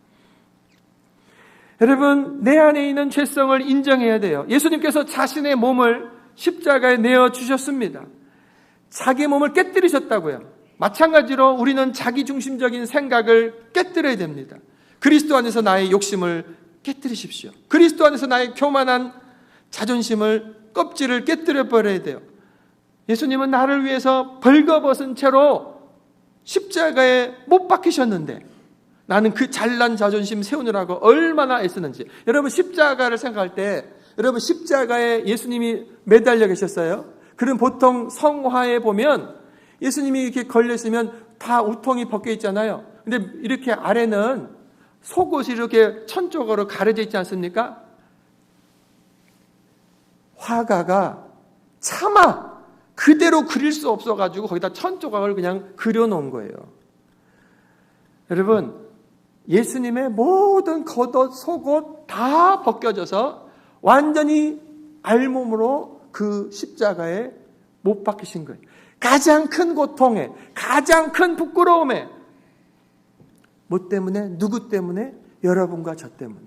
여러분, 내 안에 있는 죄성을 인정해야 돼요. 예수님께서 자신의 몸을 십자가에 내어주셨습니다. 자기 몸을 깨뜨리셨다고요. 마찬가지로 우리는 자기중심적인 생각을 깨뜨려야 됩니다. 그리스도 안에서 나의 욕심을 깨뜨리십시오. 그리스도 안에서 나의 교만한 자존심을, 껍질을 깨뜨려 버려야 돼요. 예수님은 나를 위해서 벌거벗은 채로 십자가에 못 박히셨는데 나는 그 잘난 자존심 세우느라고 얼마나 애쓰는지. 여러분, 십자가를 생각할 때, 여러분 십자가에 예수님이 매달려 계셨어요. 그럼 보통 성화에 보면 예수님이 이렇게 걸렸으면 다 우통이 벗겨 있잖아요. 근데 이렇게 아래는 속옷이 이렇게 천쪽으로 가려져 있지 않습니까? 화가가 차마 그대로 그릴 수 없어가지고 거기다 천조각을 그냥 그려놓은 거예요. 여러분, 예수님의 모든 겉옷, 속옷 다 벗겨져서 완전히 알몸으로 그 십자가에 못 박히신 거예요. 가장 큰 고통에, 가장 큰 부끄러움에, 뭐 때문에? 누구 때문에? 여러분과 저 때문에.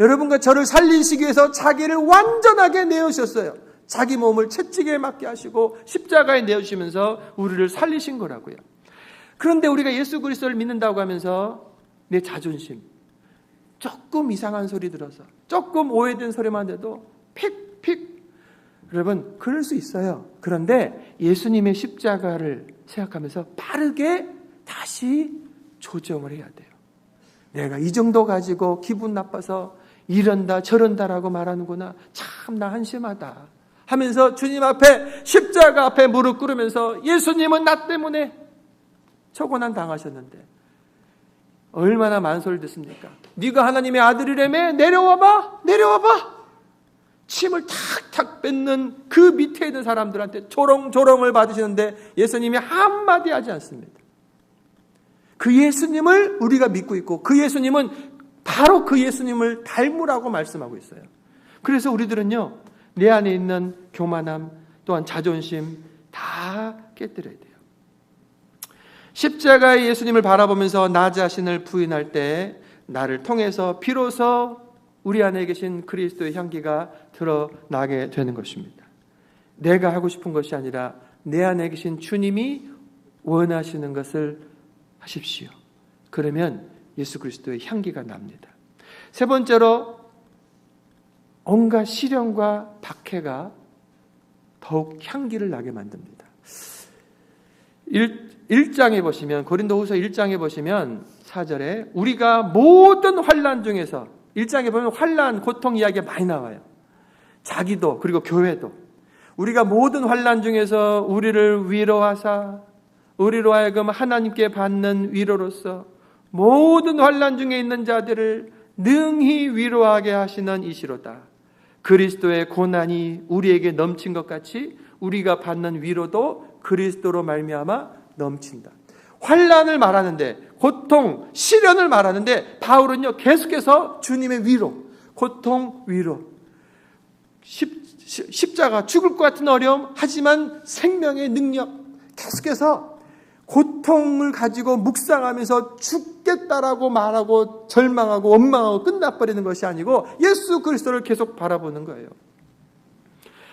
여러분과 저를 살리시기 위해서 자기를 완전하게 내어주셨어요. 자기 몸을 채찍에 맞게 하시고 십자가에 내어주시면서 우리를 살리신 거라고요. 그런데 우리가 예수 그리스도를 믿는다고 하면서 내 자존심, 조금 이상한 소리 들어서, 조금 오해된 소리만 돼도 픽. 여러분, 그럴 수 있어요. 그런데 예수님의 십자가를 생각하면서 빠르게 다시 조정을 해야 돼요. 내가 이 정도 가지고 기분 나빠서 이런다 저런다라고 말하는구나. 참 나 한심하다 하면서 주님 앞에, 십자가 앞에 무릎 꿇으면서 예수님은 나 때문에 초고난 당하셨는데 얼마나 만소를 듣습니까? 네가 하나님의 아들이라며? 내려와봐. 침을 탁탁 뱉는 그 밑에 있는 사람들한테 조롱을 받으시는데 예수님이 한마디 하지 않습니다. 그 예수님을 우리가 믿고 있고 그 예수님은 바로 그 예수님을 닮으라고 말씀하고 있어요. 그래서 우리들은요, 내 안에 있는 교만함 또한 자존심 다 깨뜨려야 돼요. 십자가의 예수님을 바라보면서 나 자신을 부인할 때 나를 통해서 비로소 우리 안에 계신 그리스도의 향기가 드러나게 되는 것입니다. 내가 하고 싶은 것이 아니라 내 안에 계신 주님이 원하시는 것을 하십시오. 그러면 예수 그리스도의 향기가 납니다. 세 번째로, 온갖 시련과 박해가 더욱 향기를 나게 만듭니다. 1장에 보시면, 고린도후서 1장에 보시면 4절에 우리가 모든 환난 중에서, 1장에 보면 환난, 고통 이야기가 많이 나와요. 자기도 그리고 교회도 우리가 모든 환난 중에서 우리를 위로하사 우리로 하여금 하나님께 받는 위로로서 모든 환난 중에 있는 자들을 능히 위로하게 하시는 이시로다. 그리스도의 고난이 우리에게 넘친 것 같이 우리가 받는 위로도 그리스도로 말미암아 넘친다. 환난을 말하는데, 고통, 시련을 말하는데 바울은요 계속해서 주님의 위로, 고통, 위로, 십자가, 죽을 것 같은 어려움, 하지만 생명의 능력, 계속해서 고통을 가지고 묵상하면서 죽겠다라고 말하고 절망하고 원망하고 끝나버리는 것이 아니고 예수 그리스도를 계속 바라보는 거예요.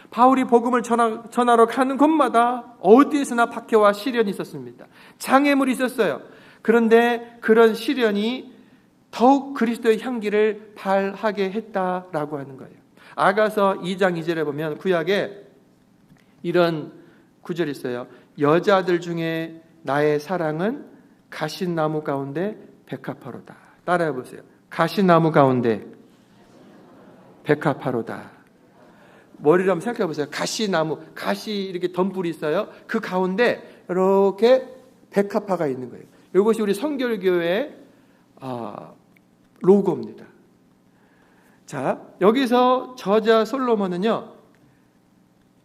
바울이 복음을 전하러 가는 곳마다 어디에서나 박해와 시련이 있었습니다. 장애물이 있었어요. 그런데 그런 시련이 더욱 그리스도의 향기를 발하게 했다라고 하는 거예요. 아가서 2장 2절에 보면 구약에 이런 구절이 있어요. 여자들 중에 나의 사랑은 가시나무 가운데 백합화로다. 따라해 보세요. 가시나무 가운데 백합화로다. 머리를 한번 생각해 보세요. 가시나무, 가시 이렇게 덤불이 있어요. 그 가운데 이렇게 백합화가 있는 거예요. 이것이 우리 성결교회의 로고입니다. 자, 여기서 저자 솔로몬은요,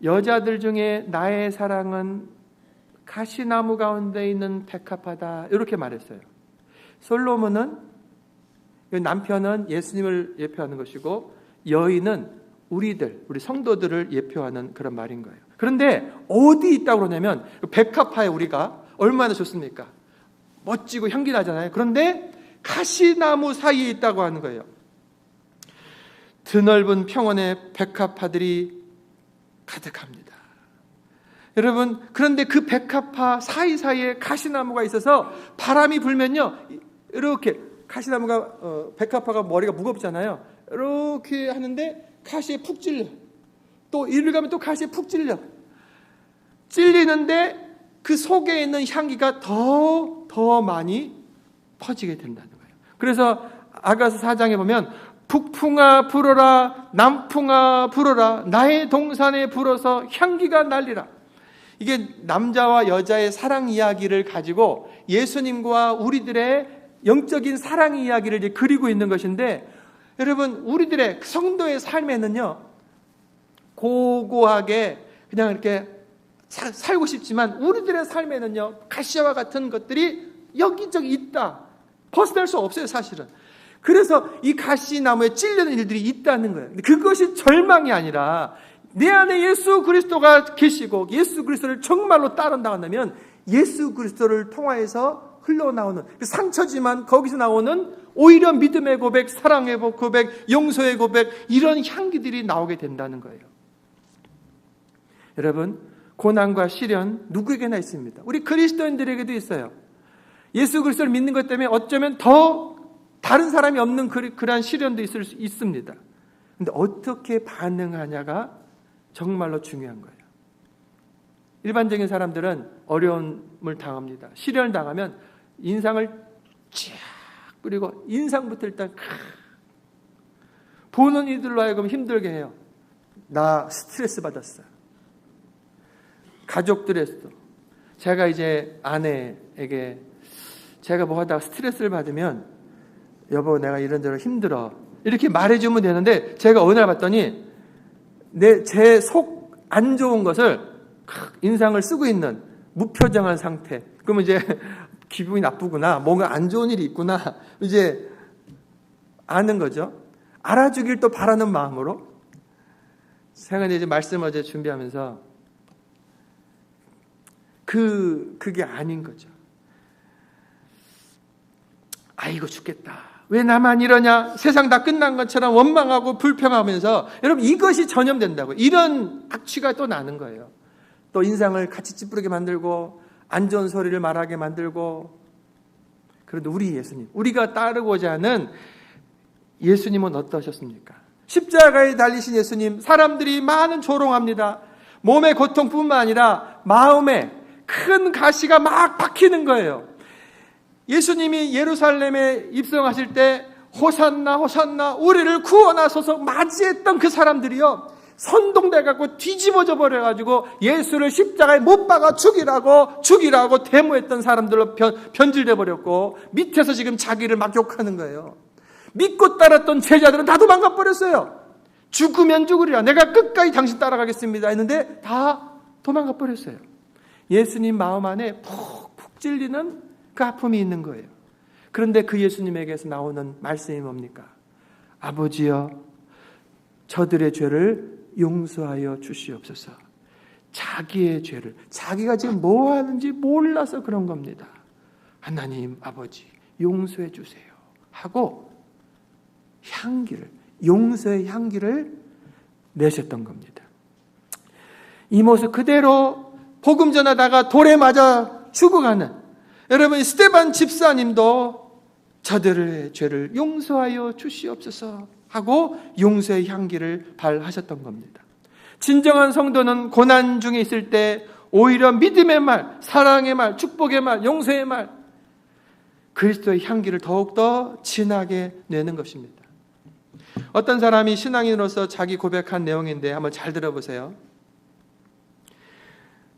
여자들 중에 나의 사랑은 가시나무 가운데 있는 백합화다, 이렇게 말했어요. 솔로몬은, 남편은 예수님을 예표하는 것이고 여인은 우리 성도들을 예표하는 그런 말인 거예요. 그런데 어디 있다고 그러냐면 백합화에 우리가 얼마나 좋습니까? 멋지고 향기 나잖아요. 그런데 가시나무 사이에 있다고 하는 거예요. 드넓은 평원에 백합화들이 가득합니다. 여러분, 그런데 그 백합화 사이사이에 가시나무가 있어서 바람이 불면요, 이렇게 가시나무가 백합화가 머리가 무겁잖아요. 이렇게 하는데 가시에 푹 찔려. 또 이리로 가면 또 가시에 푹 찔려. 찔리는데 그 속에 있는 향기가 더 많이 퍼지게 된다는 거예요. 그래서 아가서 4장에 보면 북풍아 불어라, 남풍아 불어라, 나의 동산에 불어서 향기가 날리라. 이게 남자와 여자의 사랑 이야기를 가지고 예수님과 우리들의 영적인 사랑 이야기를 이제 그리고 있는 것인데, 여러분, 우리들의 성도의 삶에는요, 고고하게 그냥 이렇게 살고 싶지만 우리들의 삶에는요, 가시와 같은 것들이 여기저기 있다. 벗어날 수 없어요, 사실은. 그래서 이 가시나무에 찔리는 일들이 있다는 거예요. 근데 그것이 절망이 아니라 내 안에 예수 그리스도가 계시고 예수 그리스도를 정말로 따른다 한다면 예수 그리스도를 통하여서 흘러나오는, 상처지만 거기서 나오는 오히려 믿음의 고백, 사랑의 고백, 용서의 고백, 이런 향기들이 나오게 된다는 거예요. 여러분, 고난과 시련 누구에게나 있습니다. 우리 그리스도인들에게도 있어요. 예수 그리스도를 믿는 것 때문에 어쩌면 더 다른 사람이 없는 그러한 시련도 있을 수 있습니다. 그런데 어떻게 반응하냐가 정말로 중요한 거예요. 일반적인 사람들은 어려움을 당합니다. 시련을 당하면 인상을 쫙 뿌리고 인상부터 일단 보는 이들로 하여금 힘들게 해요. 나 스트레스 받았어. 가족들에서도. 제가 이제 아내에게 제가 뭐 하다가 스트레스를 받으면 여보 내가 이런저런 힘들어 이렇게 말해주면 되는데, 제가 어느 날 봤더니 제 속 안 좋은 것을 인상을 쓰고 있는 무표정한 상태. 그러면 이제 기분이 나쁘구나, 뭔가 안 좋은 일이 있구나, 이제 아는 거죠. 알아주길 또 바라는 마음으로. 제가 이제 말씀 어제 준비하면서 그게 아닌 거죠. 아이고 죽겠다, 왜 나만 이러냐, 세상 다 끝난 것처럼 원망하고 불평하면서, 여러분 이것이 전염된다고. 이런 악취가 또 나는 거예요. 또 인상을 같이 찌푸리게 만들고 안 좋은 소리를 말하게 만들고. 그런데 우리 예수님, 우리가 따르고자 하는 예수님은 어떠셨습니까? 십자가에 달리신 예수님, 사람들이 많은 조롱합니다. 몸의 고통뿐만 아니라 마음에 큰 가시가 막 박히는 거예요. 예수님이 예루살렘에 입성하실 때 호산나 호산나 우리를 구원하소서 맞이했던 그 사람들이요, 선동돼갖고 뒤집어져 버려가지고 예수를 십자가에 못 박아 죽이라고 데모했던 사람들로 변질돼 버렸고, 밑에서 지금 자기를 막 욕하는 거예요. 믿고 따랐던 제자들은 다 도망가 버렸어요. 죽으면 죽으리라, 내가 끝까지 당신 따라가겠습니다 했는데 다 도망가 버렸어요. 예수님 마음 안에 푹푹 찔리는 그 아픔이 있는 거예요. 그런데 그 예수님에게서 나오는 말씀이 뭡니까? 아버지여, 저들의 죄를 용서하여 주시옵소서. 자기의 죄를, 자기가 지금 뭐 하는지 몰라서 그런 겁니다. 하나님 아버지 용서해 주세요 하고 향기를, 용서의 향기를 내셨던 겁니다. 이 모습 그대로 복음 전하다가 돌에 맞아 죽어가는 여러분, 스데반 집사님도 저들의 죄를 용서하여 주시옵소서 하고 용서의 향기를 발하셨던 겁니다. 진정한 성도는 고난 중에 있을 때 오히려 믿음의 말, 사랑의 말, 축복의 말, 용서의 말, 그리스도의 향기를 더욱더 진하게 내는 것입니다. 어떤 사람이 신앙인으로서 자기 고백한 내용인데 한번 잘 들어보세요.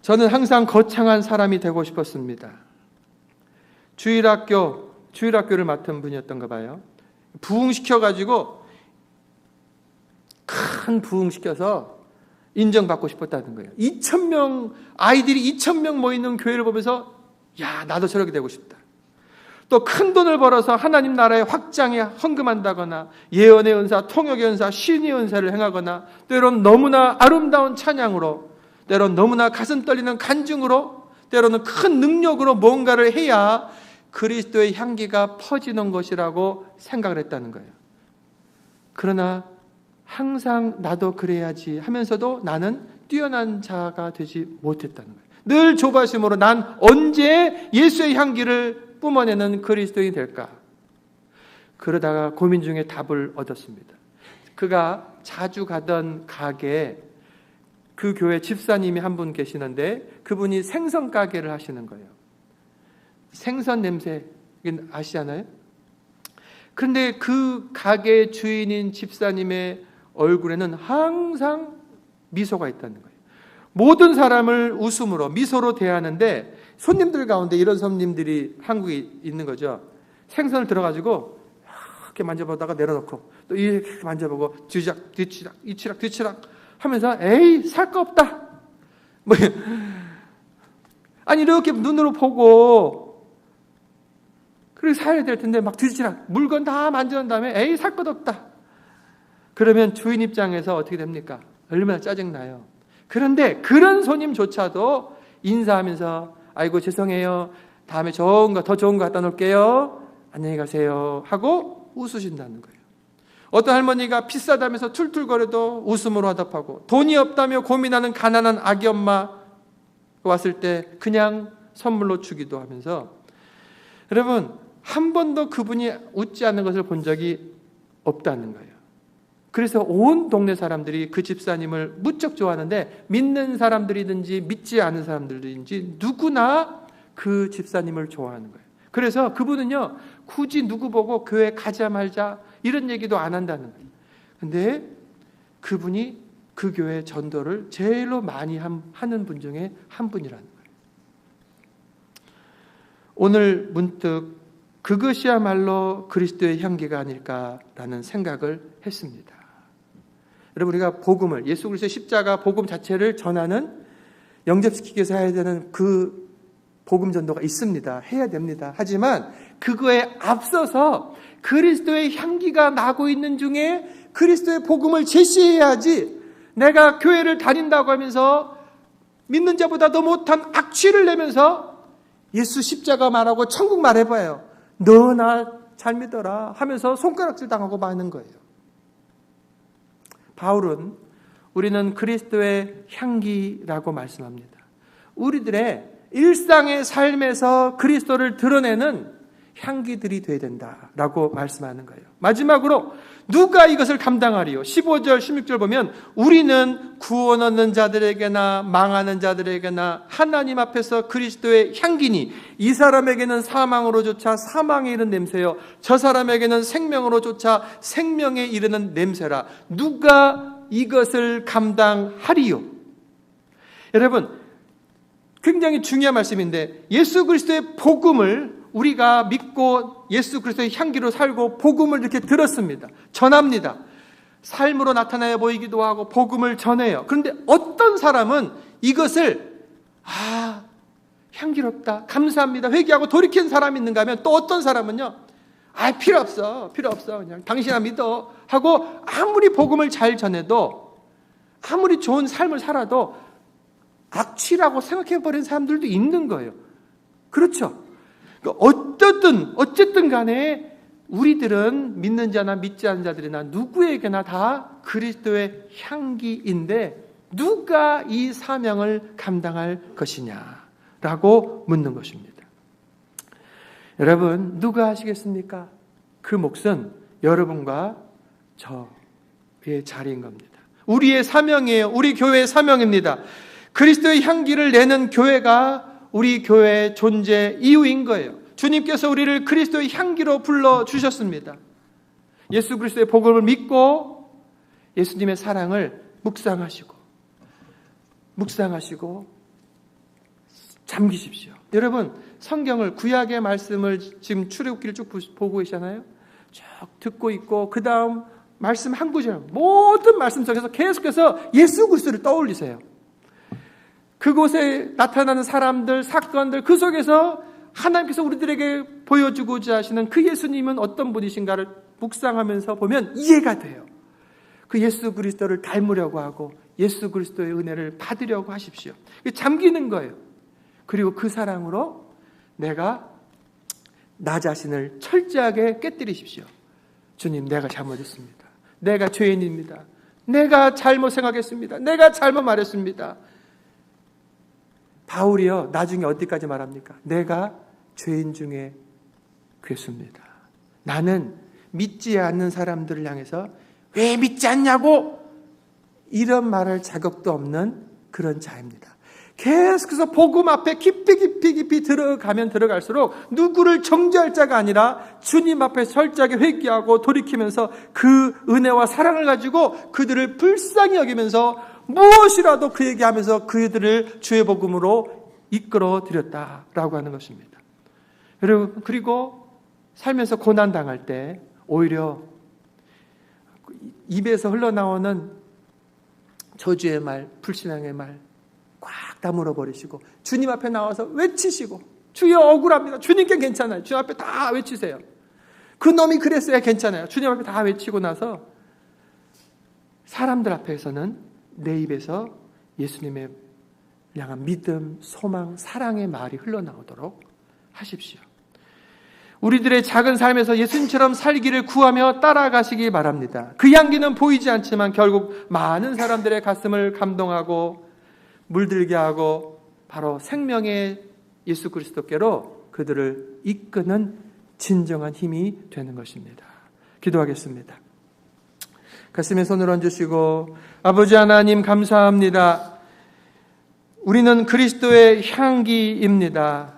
저는 항상 거창한 사람이 되고 싶었습니다. 주일학교를 맡은 분이었던가 봐요. 부흥시켜가지고 큰 부흥시켜서 인정받고 싶었다는 거예요. 2,000명, 아이들이 2,000명 모이는 교회를 보면서 야, 나도 저렇게 되고 싶다. 또 큰 돈을 벌어서 하나님 나라의 확장에 헌금한다거나 예언의 은사, 통역의 은사, 신의 은사를 행하거나 때로는 너무나 아름다운 찬양으로, 때로는 너무나 가슴 떨리는 간증으로, 때로는 큰 능력으로 뭔가를 해야 그리스도의 향기가 퍼지는 것이라고 생각을 했다는 거예요. 그러나 항상 나도 그래야지 하면서도 나는 뛰어난 자가 되지 못했다는 거예요. 늘 조바심으로 난 언제 예수의 향기를 뿜어내는 그리스도인이 될까? 그러다가 고민 중에 답을 얻었습니다. 그가 자주 가던 가게에 그 교회 집사님이 한 분 계시는데 그분이 생선 가게를 하시는 거예요. 생선 냄새 아시잖아요? 그런데 그 가게 주인인 집사님의 얼굴에는 항상 미소가 있다는 거예요. 모든 사람을 웃음으로 미소로 대하는데 손님들 가운데 이런 손님들이 한국에 있는 거죠. 생선을 들어가지고 이렇게 만져보다가 내려놓고 또 이렇게 만져보고 뒤치락 뒤치락 뒤치락 하면서 에이 살 거 없다. 뭐 아니 이렇게 눈으로 보고 그렇게 사야 될 텐데 막 뒤치락 물건 다 만져놓은 다음에 에이 살 것 없다. 그러면 주인 입장에서 어떻게 됩니까? 얼마나 짜증나요. 그런데 그런 손님조차도 인사하면서 아이고 죄송해요. 다음에 더 좋은 거 갖다 놓을게요. 안녕히 가세요. 하고 웃으신다는 거예요. 어떤 할머니가 비싸다면서 툴툴거려도 웃음으로 화답하고 돈이 없다며 고민하는 가난한 아기 엄마 왔을 때 그냥 선물로 주기도 하면서 여러분 한 번도 그분이 웃지 않는 것을 본 적이 없다는 거예요. 그래서 온 동네 사람들이 그 집사님을 무척 좋아하는데 믿는 사람들이든지 믿지 않은 사람들이든지 누구나 그 집사님을 좋아하는 거예요. 그래서 그분은요 굳이 누구 보고 교회 가자 말자 이런 얘기도 안 한다는 거예요. 근데 그분이 그 교회 전도를 제일로 많이 하는 분 중에 한 분이라는 거예요. 오늘 문득 그것이야말로 그리스도의 향기가 아닐까라는 생각을 했습니다. 여러분 우리가 복음을 예수 그리스도의 십자가 복음 자체를 전하는 영접시키기 위해서 해야 되는 그 복음 전도가 있습니다. 해야 됩니다. 하지만 그거에 앞서서 그리스도의 향기가 나고 있는 중에 그리스도의 복음을 제시해야지 내가 교회를 다닌다고 하면서 믿는 자보다 더 못한 악취를 내면서 예수 십자가 말하고 천국 말해봐요. 너 나 잘 믿어라 하면서 손가락질 당하고 마는 거예요. 바울은 우리는 그리스도의 향기라고 말씀합니다. 우리들의 일상의 삶에서 그리스도를 드러내는 향기들이 되어야 된다라고 말씀하는 거예요. 마지막으로 누가 이것을 감당하리요? 15절 16절 보면 우리는 구원 얻는 자들에게나 망하는 자들에게나 하나님 앞에서 그리스도의 향기니 이 사람에게는 사망으로조차 사망에 이르는 냄새요 저 사람에게는 생명으로조차 생명에 이르는 냄새라. 누가 이것을 감당하리요? 여러분 굉장히 중요한 말씀인데 예수 그리스도의 복음을 우리가 믿고 예수 그리스도의 향기로 살고 복음을 이렇게 들었습니다. 전합니다. 삶으로 나타나야 보이기도 하고 복음을 전해요. 그런데 어떤 사람은 이것을 향기롭다, 감사합니다, 회개하고 돌이킨 사람이 있는가 하면 또 어떤 사람은요 필요 없어 그냥 당신아 믿어 하고 아무리 복음을 잘 전해도 아무리 좋은 삶을 살아도 악취라고 생각해버린 사람들도 있는 거예요. 그렇죠? 어쨌든 간에 우리들은 믿는 자나 믿지 않는 자들이나 누구에게나 다 그리스도의 향기인데 누가 이 사명을 감당할 것이냐라고 묻는 것입니다. 여러분 누가 하시겠습니까? 그 몫은 여러분과 저의 자리인 겁니다. 우리의 사명이에요. 우리 교회의 사명입니다. 그리스도의 향기를 내는 교회가 우리 교회의 존재 이유인 거예요. 주님께서 우리를 그리스도의 향기로 불러주셨습니다. 예수 그리스도의 복음을 믿고 예수님의 사랑을 묵상하시고 잠기십시오. 여러분 성경을 구약의 말씀을 지금 출애굽기를 쭉 보고 계시잖아요. 쭉 듣고 있고 그 다음 말씀 한 구절 모든 말씀 속에서 계속해서 예수 그리스도를 떠올리세요. 그곳에 나타나는 사람들, 사건들 그 속에서 하나님께서 우리들에게 보여주고자 하시는 그 예수님은 어떤 분이신가를 묵상하면서 보면 이해가 돼요. 그 예수 그리스도를 닮으려고 하고 예수 그리스도의 은혜를 받으려고 하십시오. 잠기는 거예요. 그리고 그 사랑으로 내가 나 자신을 철저하게 깨뜨리십시오. 주님 내가 잘못했습니다. 내가 죄인입니다. 내가 잘못 생각했습니다. 내가 잘못 말했습니다. 바울이요 나중에 어디까지 말합니까? 내가 죄인 중에 괴수입니다. 나는 믿지 않는 사람들을 향해서 왜 믿지 않냐고 이런 말할 자격도 없는 그런 자입니다. 계속해서 복음 앞에 깊이 들어가면 들어갈수록 누구를 정죄할 자가 아니라 주님 앞에 철저하게 회개하고 돌이키면서 그 은혜와 사랑을 가지고 그들을 불쌍히 여기면서 무엇이라도 그에게 하면서 그들을 주의 복음으로 이끌어 드렸다라고 하는 것입니다. 여러분, 그리고 살면서 고난당할 때 오히려 입에서 흘러나오는 저주의 말, 불신앙의 말 꽉 다물어 버리시고 주님 앞에 나와서 외치시고, 주여 억울합니다, 주님께 괜찮아요, 주님 앞에 다 외치세요. 그 놈이 그랬어야 괜찮아요, 주님 앞에 다 외치고 나서 사람들 앞에서는 내 입에서 예수님의 향한 믿음, 소망, 사랑의 말이 흘러나오도록 하십시오. 우리들의 작은 삶에서 예수님처럼 살기를 구하며 따라가시기 바랍니다. 그 향기는 보이지 않지만 결국 많은 사람들의 가슴을 감동하고 물들게 하고 바로 생명의 예수 그리스도께로 그들을 이끄는 진정한 힘이 되는 것입니다. 기도하겠습니다. 가슴에 손을 얹으시고, 아버지 하나님 감사합니다. 우리는 그리스도의 향기입니다.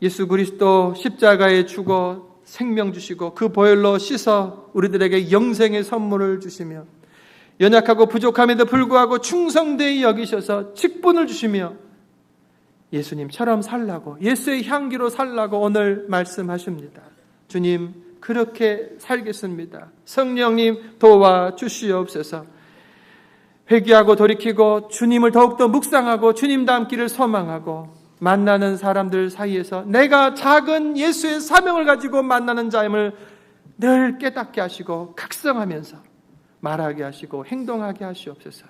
예수 그리스도 십자가에 죽어 생명 주시고 그 보혈로 씻어 우리들에게 영생의 선물을 주시며 연약하고 부족함에도 불구하고 충성되이 여기셔서 직분을 주시며 예수님처럼 살라고, 예수의 향기로 살라고 오늘 말씀하십니다. 주님, 그렇게 살겠습니다. 성령님 도와주시옵소서. 회개하고 돌이키고 주님을 더욱더 묵상하고 주님 닮기를 소망하고 만나는 사람들 사이에서 내가 작은 예수의 사명을 가지고 만나는 자임을 늘 깨닫게 하시고 각성하면서 말하게 하시고 행동하게 하시옵소서.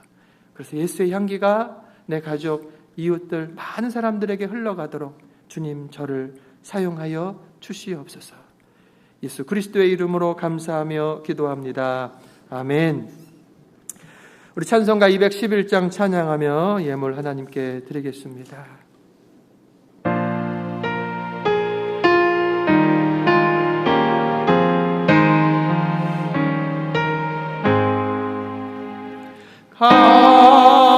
그래서 예수의 향기가 내 가족, 이웃들, 많은 사람들에게 흘러가도록 주님 저를 사용하여 주시옵소서. 예수 그리스도의 이름으로 감사하며 기도합니다. 아멘. 우리 찬송가 211장 찬양하며 예물 하나님께 드리겠습니다.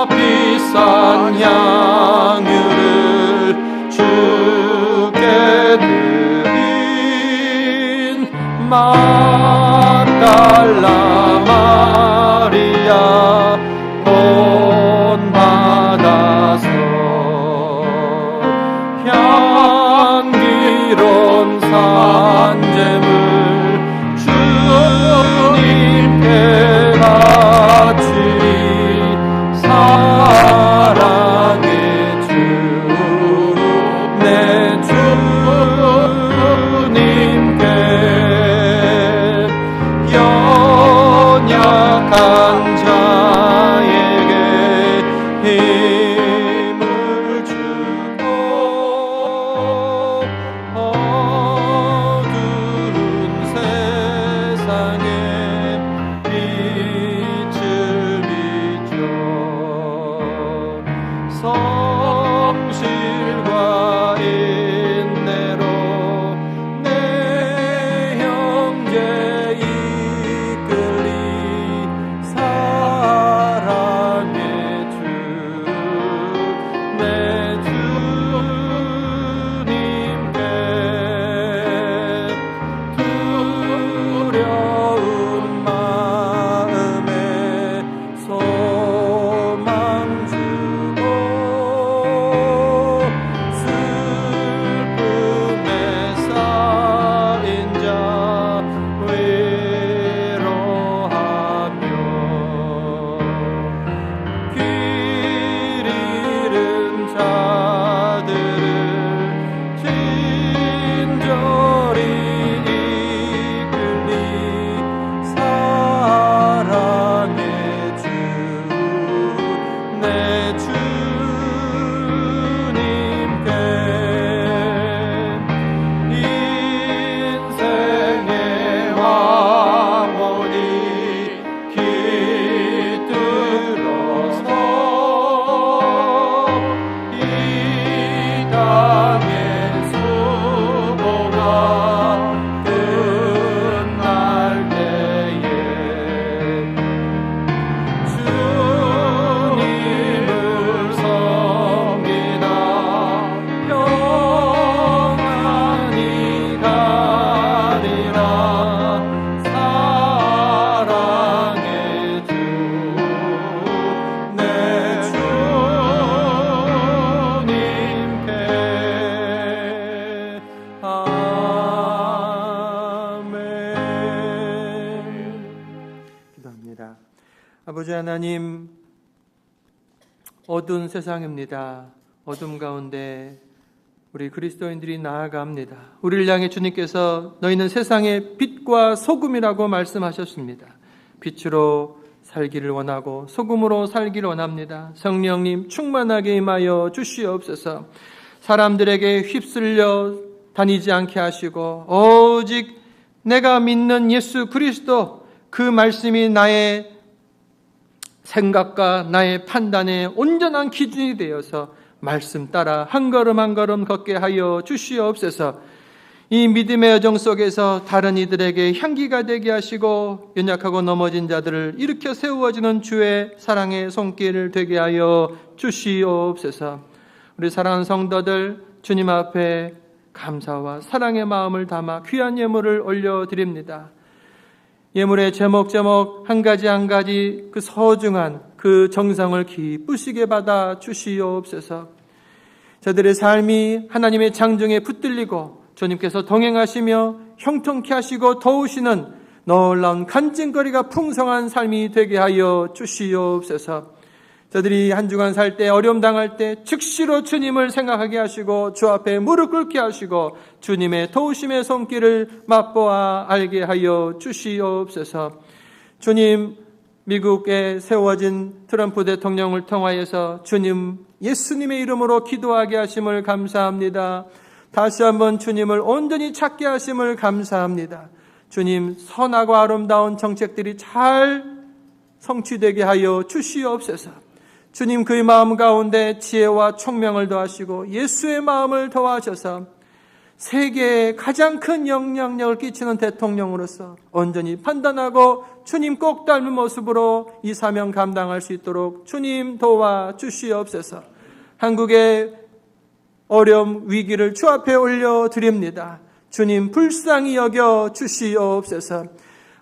값비싼 향유를 주께 드린 막달라 마리아 본받아서 향기로운 산재물 주님께 바치리 사랑의 주로 내 주님께 아버지 하나님, 어두운 세상입니다. 어둠 가운데 우리 그리스도인들이 나아갑니다. 우리를 향해 주님께서 너희는 세상의 빛과 소금이라고 말씀하셨습니다. 빛으로 살기를 원하고 소금으로 살기를 원합니다. 성령님 충만하게 임하여 주시옵소서. 사람들에게 휩쓸려 다니지 않게 하시고 오직 내가 믿는 예수 그리스도, 그 말씀이 나의 생각과 나의 판단의 온전한 기준이 되어서 말씀 따라 한 걸음 한 걸음 걷게 하여 주시옵소서. 이 믿음의 여정 속에서 다른 이들에게 향기가 되게 하시고 연약하고 넘어진 자들을 일으켜 세워지는 주의 사랑의 손길을 되게 하여 주시옵소서. 우리 사랑하는 성도들, 주님 앞에 감사와 사랑의 마음을 담아 귀한 예물을 올려드립니다. 예물의 제목제목 한 가지 한 가지 그 소중한 그 정성을 기쁘시게 받아 주시옵소서. 저들의 삶이 하나님의 장정에 붙들리고 주님께서 동행하시며 형통케 하시고 도우시는 놀라운 간증거리가 풍성한 삶이 되게 하여 주시옵소서. 저들이 한 주간 살 때, 어려움 당할 때 즉시로 주님을 생각하게 하시고 주 앞에 무릎 꿇게 하시고 주님의 도우심의 손길을 맛보아 알게 하여 주시옵소서. 주님, 미국에 세워진 트럼프 대통령을 통하여서 주님, 예수님의 이름으로 기도하게 하심을 감사합니다. 다시 한번 주님을 온전히 찾게 하심을 감사합니다. 주님, 선하고 아름다운 정책들이 잘 성취되게 하여 주시옵소서. 주님, 그의 마음 가운데 지혜와 총명을 더하시고 예수의 마음을 더하셔서 세계에 가장 큰 영향력을 끼치는 대통령으로서 온전히 판단하고 주님 꼭 닮은 모습으로 이 사명 감당할 수 있도록 주님 도와 주시옵소서. 한국의 어려움, 위기를 주 앞에 올려드립니다. 주님, 불쌍히 여겨 주시옵소서.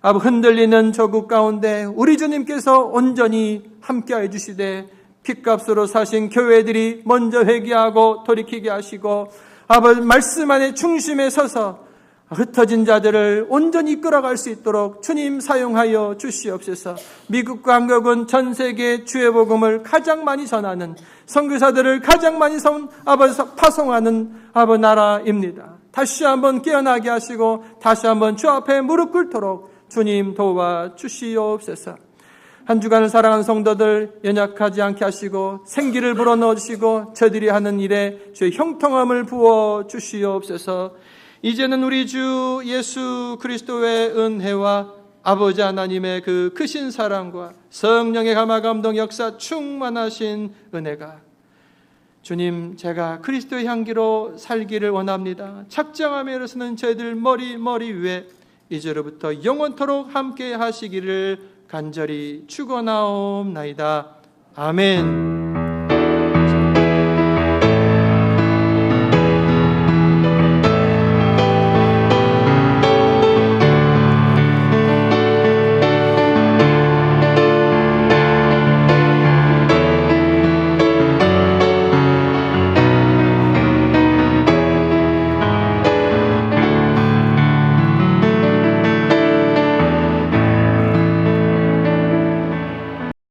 흔들리는 조국 가운데 우리 주님께서 온전히 함께해 주시되 핏값으로 사신 교회들이 먼저 회개하고 돌이키게 하시고 말씀 안에 중심에 서서 흩어진 자들을 온전히 이끌어갈 수 있도록 주님 사용하여 주시옵소서. 미국과 한국은 전 세계 주의 복음을 가장 많이 전하는, 선교사들을 가장 많이 파송하는 나라입니다. 다시 한번 깨어나게 하시고 다시 한번 주 앞에 무릎 꿇도록 주님 도와 주시옵소서. 한 주간을 사랑하는 성도들 연약하지 않게 하시고 생기를 불어넣어 주시고 저들이 하는 일에 주의 형통함을 부어 주시옵소서. 이제는 우리 주 예수 그리스도의 은혜와 아버지 하나님의 그 크신 사랑과 성령의 감화 감동 역사 충만하신 은혜가, 주님, 제가 그리스도의 향기로 살기를 원합니다. 착장함에 일어서는 저희들 머리 위에 이제로부터 영원토록 함께 하시기를 간절히 축원하옵나이다. 아멘.